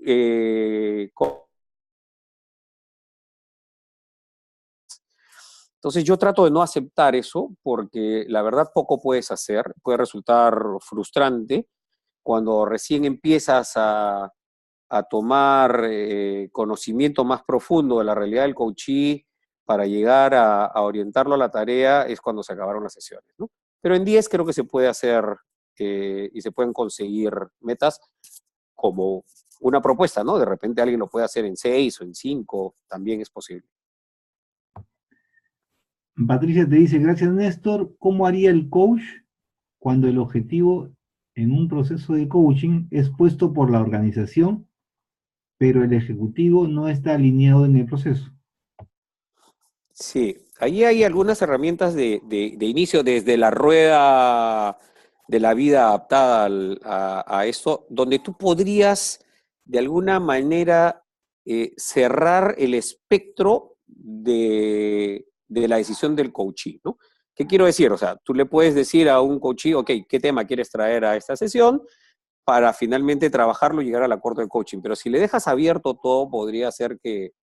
Speaker 1: entonces yo trato de no aceptar eso porque la verdad poco puedes hacer, puede resultar frustrante cuando recién empiezas a tomar conocimiento más profundo de la realidad del coachee para llegar a orientarlo a la tarea, es cuando se acabaron las sesiones, ¿no? Pero en 10 creo que se puede hacer y se pueden conseguir metas como una propuesta, ¿no? De repente alguien lo puede hacer en 6 o en 5, también es posible.
Speaker 2: Patricia te dice, gracias Néstor, ¿cómo haría el coach cuando el objetivo en un proceso de coaching es puesto por la organización, pero el ejecutivo no está alineado en el proceso?
Speaker 1: Sí, ahí hay algunas herramientas de inicio desde la rueda de la vida adaptada a esto, donde tú podrías de alguna manera cerrar el espectro de la decisión del coachee, ¿no? ¿Qué quiero decir? O sea, tú le puedes decir a un coachee, ok, ¿qué tema quieres traer a esta sesión? Para finalmente trabajarlo y llegar al acuerdo de coaching. Pero si le dejas abierto todo, podría ser que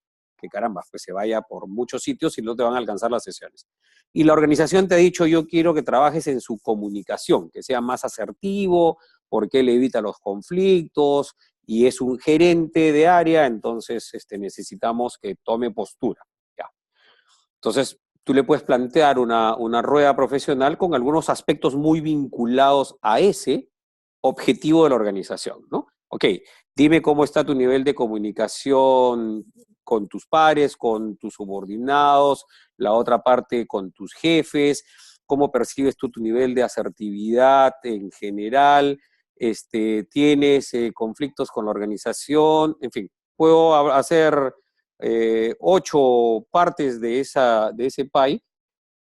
Speaker 1: caramba, pues se vaya por muchos sitios y no te van a alcanzar las sesiones. Y la organización te ha dicho, yo quiero que trabajes en su comunicación, que sea más asertivo, porque él evita los conflictos y es un gerente de área, entonces necesitamos que tome postura. ¿Ya? Entonces, tú le puedes plantear una rueda profesional con algunos aspectos muy vinculados a ese objetivo de la organización, ¿no? Ok, dime cómo está tu nivel de comunicación con tus pares, con tus subordinados, la otra parte con tus jefes, cómo percibes tú tu nivel de asertividad en general, tienes conflictos con la organización, en fin, puedo hacer 8 partes de ese pie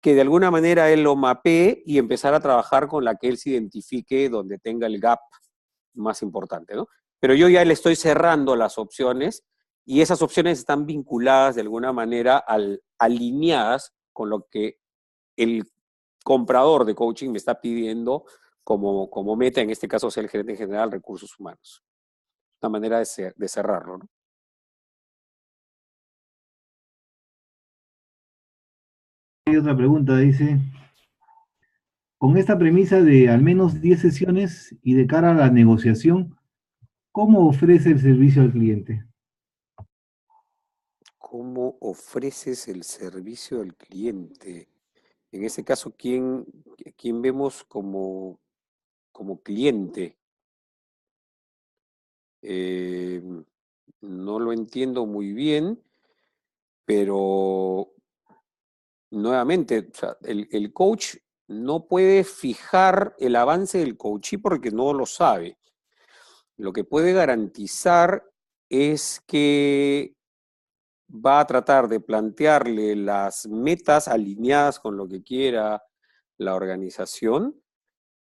Speaker 1: que de alguna manera él lo mapee y empezar a trabajar con la que él se identifique donde tenga el gap más importante, ¿no? Pero yo ya le estoy cerrando las opciones y esas opciones están vinculadas de alguna manera alineadas con lo que el comprador de coaching me está pidiendo como meta, en este caso ser el gerente general de recursos humanos. Una manera de cerrarlo, ¿no?
Speaker 2: Hay otra pregunta, dice, con esta premisa de al menos 10 sesiones y de cara a la negociación, ¿cómo ofrece el servicio al cliente?
Speaker 1: ¿Cómo ofreces el servicio al cliente? En ese caso, ¿quién vemos como cliente? Eh, no lo entiendo muy bien, pero nuevamente, o sea, el coach no puede fijar el avance del coachee porque no lo sabe. Lo que puede garantizar es que va a tratar de plantearle las metas alineadas con lo que quiera la organización,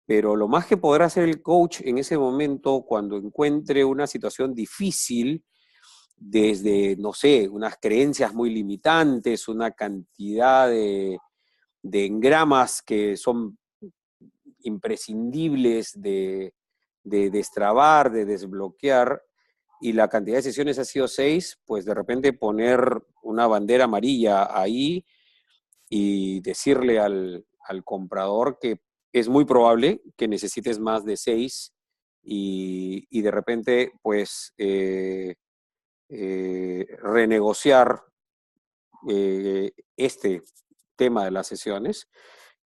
Speaker 1: pero lo más que podrá hacer el coach en ese momento cuando encuentre una situación difícil, desde, no sé, unas creencias muy limitantes, una cantidad de engramas que son imprescindibles de destrabar, de desbloquear, y la cantidad de sesiones ha sido 6, pues de repente poner una bandera amarilla ahí y decirle al comprador que es muy probable que necesites más de 6 y de repente pues renegociar este tema de las sesiones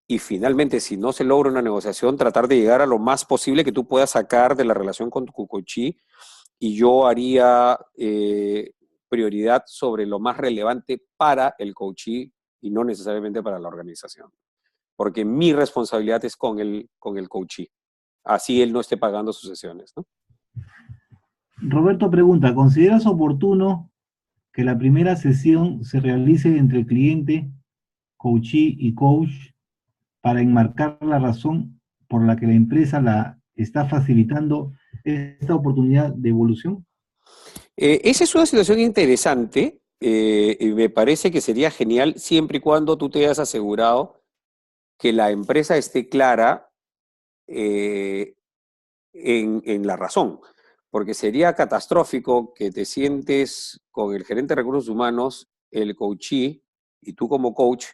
Speaker 1: y finalmente, si no se logra una negociación, tratar de llegar a lo más posible que tú puedas sacar de la relación con tu coachee y yo haría prioridad sobre lo más relevante para el coachee y no necesariamente para la organización. Porque mi responsabilidad es con el coachee. Así él no esté pagando sus sesiones, ¿no?
Speaker 2: Roberto pregunta, ¿consideras oportuno que la primera sesión se realice entre cliente, coachee y coach para enmarcar la razón por la que la empresa la está facilitando esta oportunidad de evolución?
Speaker 1: Esa es una situación interesante y me parece que sería genial siempre y cuando tú te hayas asegurado que la empresa esté clara eh, en la razón, porque sería catastrófico que te sientes con el gerente de recursos humanos, el coachee, y tú como coach,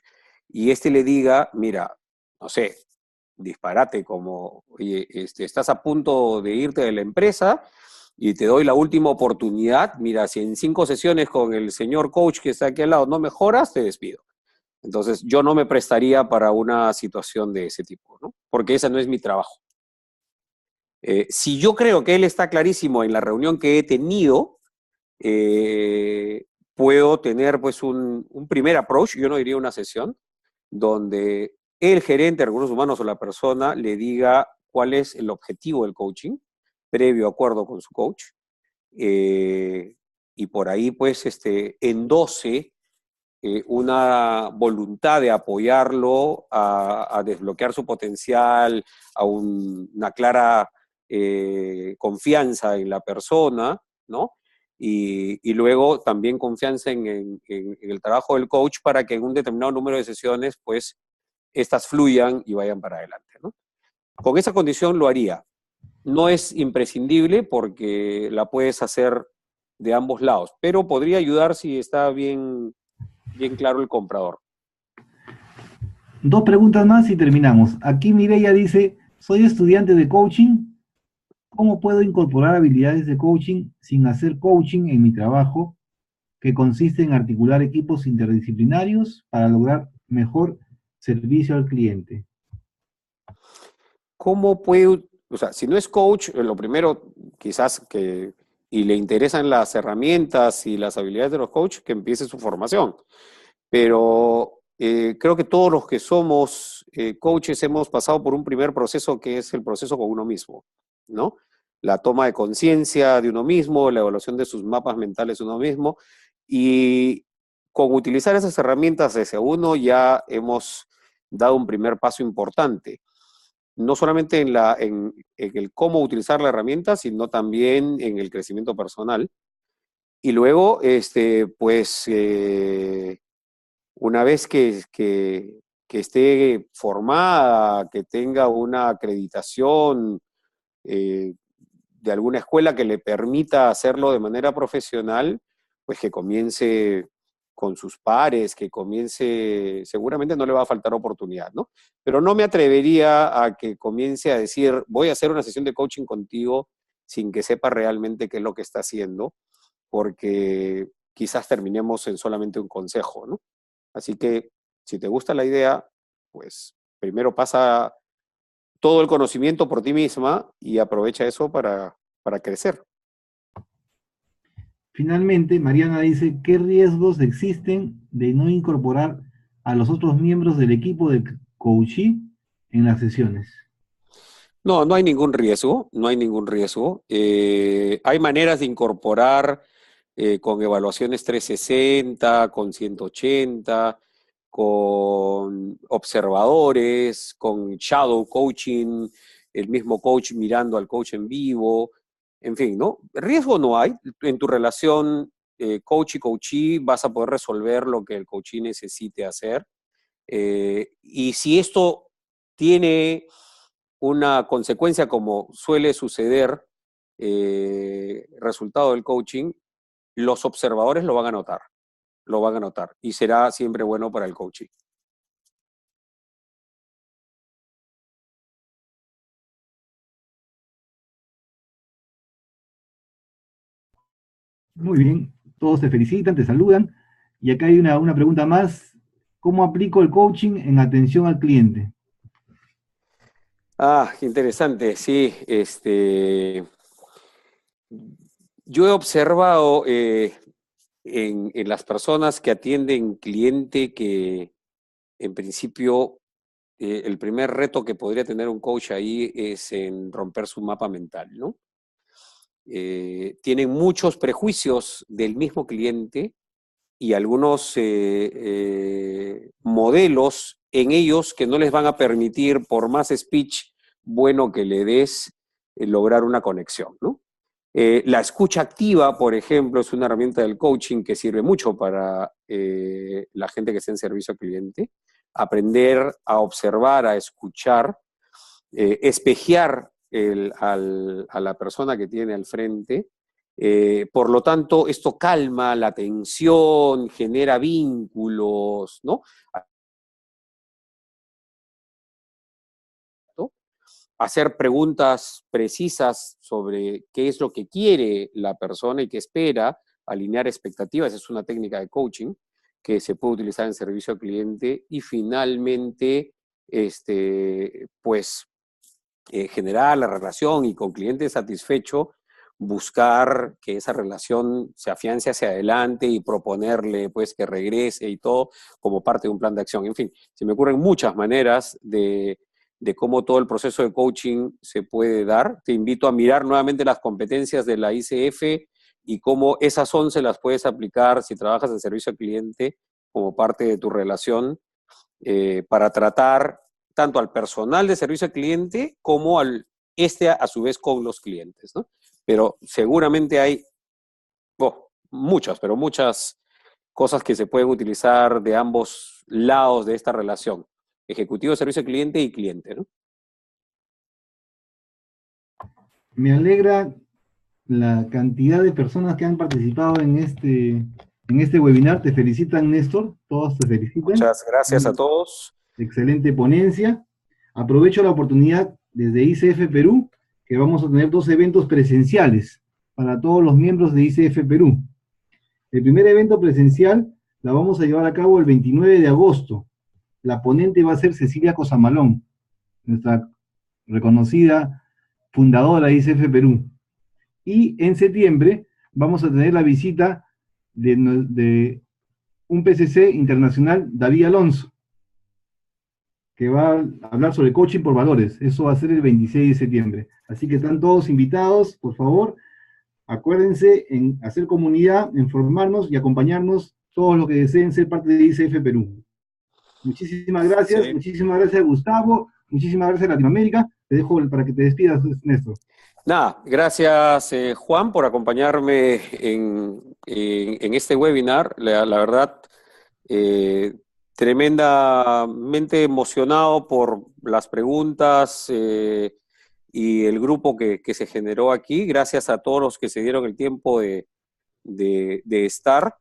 Speaker 1: y este le diga, mira, no sé, disparate como, oye, estás a punto de irte de la empresa y te doy la última oportunidad, mira, si en 5 sesiones con el señor coach que está aquí al lado no mejoras, te despido. Entonces, yo no me prestaría para una situación de ese tipo, ¿no? Porque ese no es mi trabajo. Si yo creo que él está clarísimo en la reunión que he tenido, puedo tener pues un primer approach, yo no diría una sesión, donde el gerente de recursos humanos o la persona le diga cuál es el objetivo del coaching, previo acuerdo con su coach, eh, y por ahí pues endose una voluntad de apoyarlo a desbloquear su potencial, a una clara confianza en la persona, ¿no? Y luego también confianza en el trabajo del coach para que en un determinado número de sesiones, pues, estas fluyan y vayan para adelante, ¿no? Con esa condición lo haría. No es imprescindible porque la puedes hacer de ambos lados, pero podría ayudar si está bien claro el comprador.
Speaker 2: Dos preguntas más y terminamos. Aquí Mireya dice, soy estudiante de coaching. ¿Cómo puedo incorporar habilidades de coaching sin hacer coaching en mi trabajo, que consiste en articular equipos interdisciplinarios para lograr mejor servicio al cliente?
Speaker 1: ¿Cómo puede, o sea, si no es coach, lo primero quizás que, y le interesan las herramientas y las habilidades de los coaches, que empiece su formación. Pero creo que todos los que somos coaches hemos pasado por un primer proceso que es el proceso con uno mismo, ¿no? La toma de conciencia de uno mismo, la evaluación de sus mapas mentales de uno mismo, y con utilizar esas herramientas desde uno ya hemos dado un primer paso importante, no solamente en el cómo utilizar la herramienta, sino también en el crecimiento personal. Y luego, pues, una vez que esté formada, que tenga una acreditación eh, de alguna escuela que le permita hacerlo de manera profesional, pues que comience con sus pares, que comience, seguramente no le va a faltar oportunidad, ¿no? Pero no me atrevería a que comience a decir, voy a hacer una sesión de coaching contigo sin que sepa realmente qué es lo que está haciendo, porque quizás terminemos en solamente un consejo, ¿no? Así que si te gusta la idea, pues primero pasa todo el conocimiento por ti misma y aprovecha eso para crecer.
Speaker 2: Finalmente, Mariana dice, ¿qué riesgos existen de no incorporar a los otros miembros del equipo de coaching en las sesiones?
Speaker 1: No, no hay ningún riesgo, no hay ningún riesgo. Hay maneras de incorporar con evaluaciones 360, con 180, con observadores, con shadow coaching, el mismo coach mirando al coach en vivo, en fin, ¿no? Riesgo no hay. En tu relación coach y coachee vas a poder resolver lo que el coachee necesite hacer. Y si esto tiene una consecuencia como suele suceder, resultado del coaching, los observadores lo van a notar, lo van a notar y será siempre bueno para el coaching.
Speaker 2: Muy bien, todos te felicitan, te saludan. Y acá hay una pregunta más. ¿Cómo aplico el coaching en atención al cliente?
Speaker 1: Ah, qué interesante, sí, Yo he observado en las personas que atienden cliente que en principio el primer reto que podría tener un coach ahí es en romper su mapa mental, ¿no? Tienen muchos prejuicios del mismo cliente y algunos modelos en ellos que no les van a permitir, por más speech bueno que le des, lograr una conexión, ¿no? La escucha activa, por ejemplo, es una herramienta del coaching que sirve mucho para la gente que está en servicio al cliente. Aprender a observar, a escuchar, espejear a la persona que tiene al frente. Por lo tanto, esto calma la tensión, genera vínculos, ¿no? Hacer preguntas precisas sobre qué es lo que quiere la persona y qué espera, alinear expectativas, es una técnica de coaching que se puede utilizar en servicio al cliente y finalmente, pues, generar la relación y con cliente satisfecho, buscar que esa relación se afiance hacia adelante y proponerle pues que regrese y todo como parte de un plan de acción. En fin, se me ocurren muchas maneras de cómo todo el proceso de coaching se puede dar. Te invito a mirar nuevamente las competencias de la ICF y cómo esas 11 las puedes aplicar si trabajas en servicio al cliente como parte de tu relación para tratar tanto al personal de servicio al cliente como a su vez con los clientes, ¿no? Pero seguramente hay muchas, pero muchas cosas que se pueden utilizar de ambos lados de esta relación, ejecutivo de servicio al cliente y cliente, ¿no?
Speaker 2: Me alegra la cantidad de personas que han participado en este webinar. Te felicitan, Néstor. Todos te felicitan.
Speaker 1: Muchas gracias a todos.
Speaker 2: Excelente ponencia. Aprovecho la oportunidad desde ICF Perú, que vamos a tener 2 eventos presenciales para todos los miembros de ICF Perú. El primer evento presencial la vamos a llevar a cabo el 29 de agosto. La ponente va a ser Cecilia Cosamalón, nuestra reconocida fundadora de ICF Perú. Y en septiembre vamos a tener la visita de un PCC internacional, David Alonso, que va a hablar sobre coaching por valores. Eso va a ser el 26 de septiembre. Así que están todos invitados, por favor, acuérdense en hacer comunidad, en formarnos y acompañarnos todos los que deseen ser parte de ICF Perú.
Speaker 1: Sí.
Speaker 2: Muchísimas gracias Gustavo, muchísimas gracias Latinoamérica. Te dejo para que te despidas, Néstor.
Speaker 1: Nada, gracias Juan por acompañarme en este webinar. La verdad, eh, tremendamente emocionado por las preguntas y el grupo que se generó aquí. Gracias a todos los que se dieron el tiempo de estar.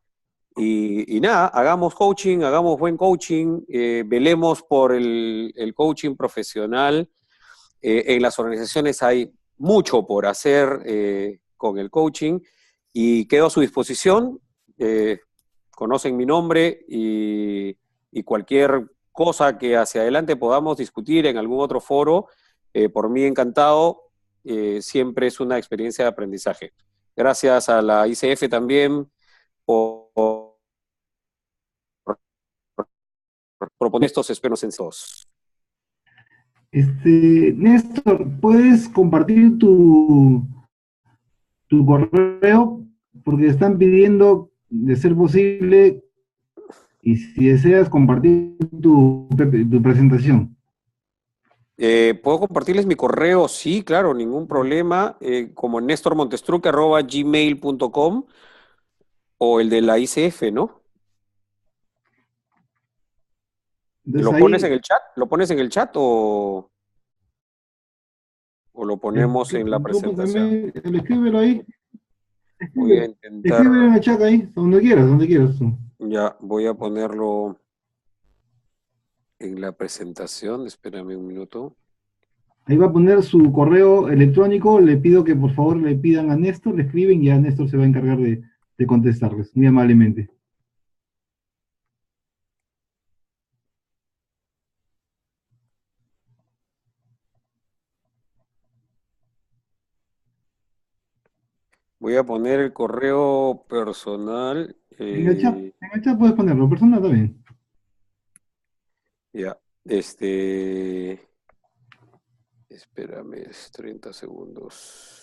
Speaker 1: Y nada, hagamos coaching, hagamos buen coaching, velemos por el coaching profesional. En las organizaciones hay mucho por hacer con el coaching y quedo a su disposición. Eh, Conocen mi nombre y cualquier cosa que hacia adelante podamos discutir en algún otro foro, por mí encantado, siempre es una experiencia de aprendizaje. Gracias a la ICF también por proponer estos esperos en todos.
Speaker 2: Néstor, ¿puedes compartir tu correo? Porque están pidiendo, de ser posible, y si deseas compartir tu presentación.
Speaker 1: ¿Puedo compartirles mi correo? Sí, claro, ningún problema. Como nestormontestruque@gmail.com o el de la ICF, ¿no?
Speaker 2: Entonces
Speaker 1: ¿Lo pones en
Speaker 2: ahí,
Speaker 1: el chat? ¿Lo pones en el chat o lo ponemos en la
Speaker 2: tú
Speaker 1: presentación?
Speaker 2: también, escríbelo ahí,
Speaker 1: Voy a intentar,
Speaker 2: escríbelo en el chat ahí, donde quieras tú.
Speaker 1: ya voy a ponerlo en la presentación. Espérame un minuto.
Speaker 2: Ahí va a poner su correo electrónico, le pido que por favor le pidan a Néstor, le escriben y ya Néstor se va a encargar de contestarles, muy amablemente.
Speaker 1: Voy a poner el correo personal.
Speaker 2: En el chat puedes ponerlo, persona también.
Speaker 1: Ya, espérame, es 30 segundos.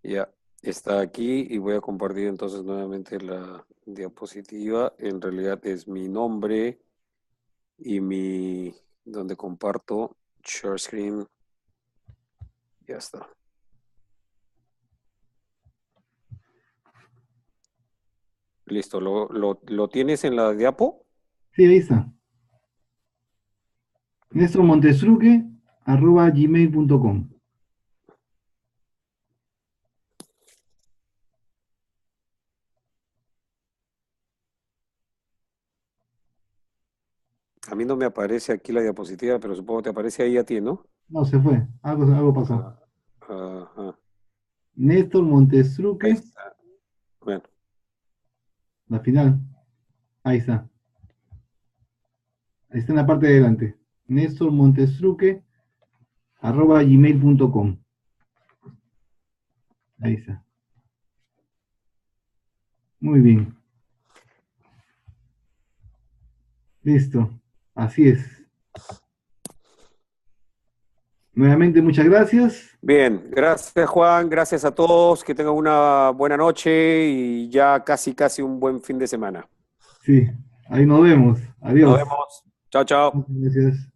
Speaker 1: Ya, está aquí y voy a compartir entonces nuevamente la diapositiva. En realidad es mi nombre y donde comparto share screen. Ya está. Listo, ¿lo tienes en la diapo?
Speaker 2: Sí, ahí está. nestormontesruque@gmail.com.
Speaker 1: A mí no me aparece aquí la diapositiva, pero supongo que te aparece ahí a ti, ¿no?
Speaker 2: No, se fue. Algo pasó.
Speaker 1: Ah, ajá.
Speaker 2: Néstor
Speaker 1: Ahí
Speaker 2: Montesruque,
Speaker 1: está. Bueno,
Speaker 2: la final. Ahí está. Ahí está en la parte de adelante. nestormontesruque@gmail.com. Ahí está. Muy bien. Listo. Así es. Nuevamente, muchas gracias.
Speaker 1: bien, gracias Juan, gracias a todos, que tengan una buena noche y ya casi un buen fin de semana.
Speaker 2: Sí, ahí nos vemos.
Speaker 1: Nos
Speaker 2: Adiós.
Speaker 1: vemos. Chao, chao.
Speaker 2: Muchas gracias.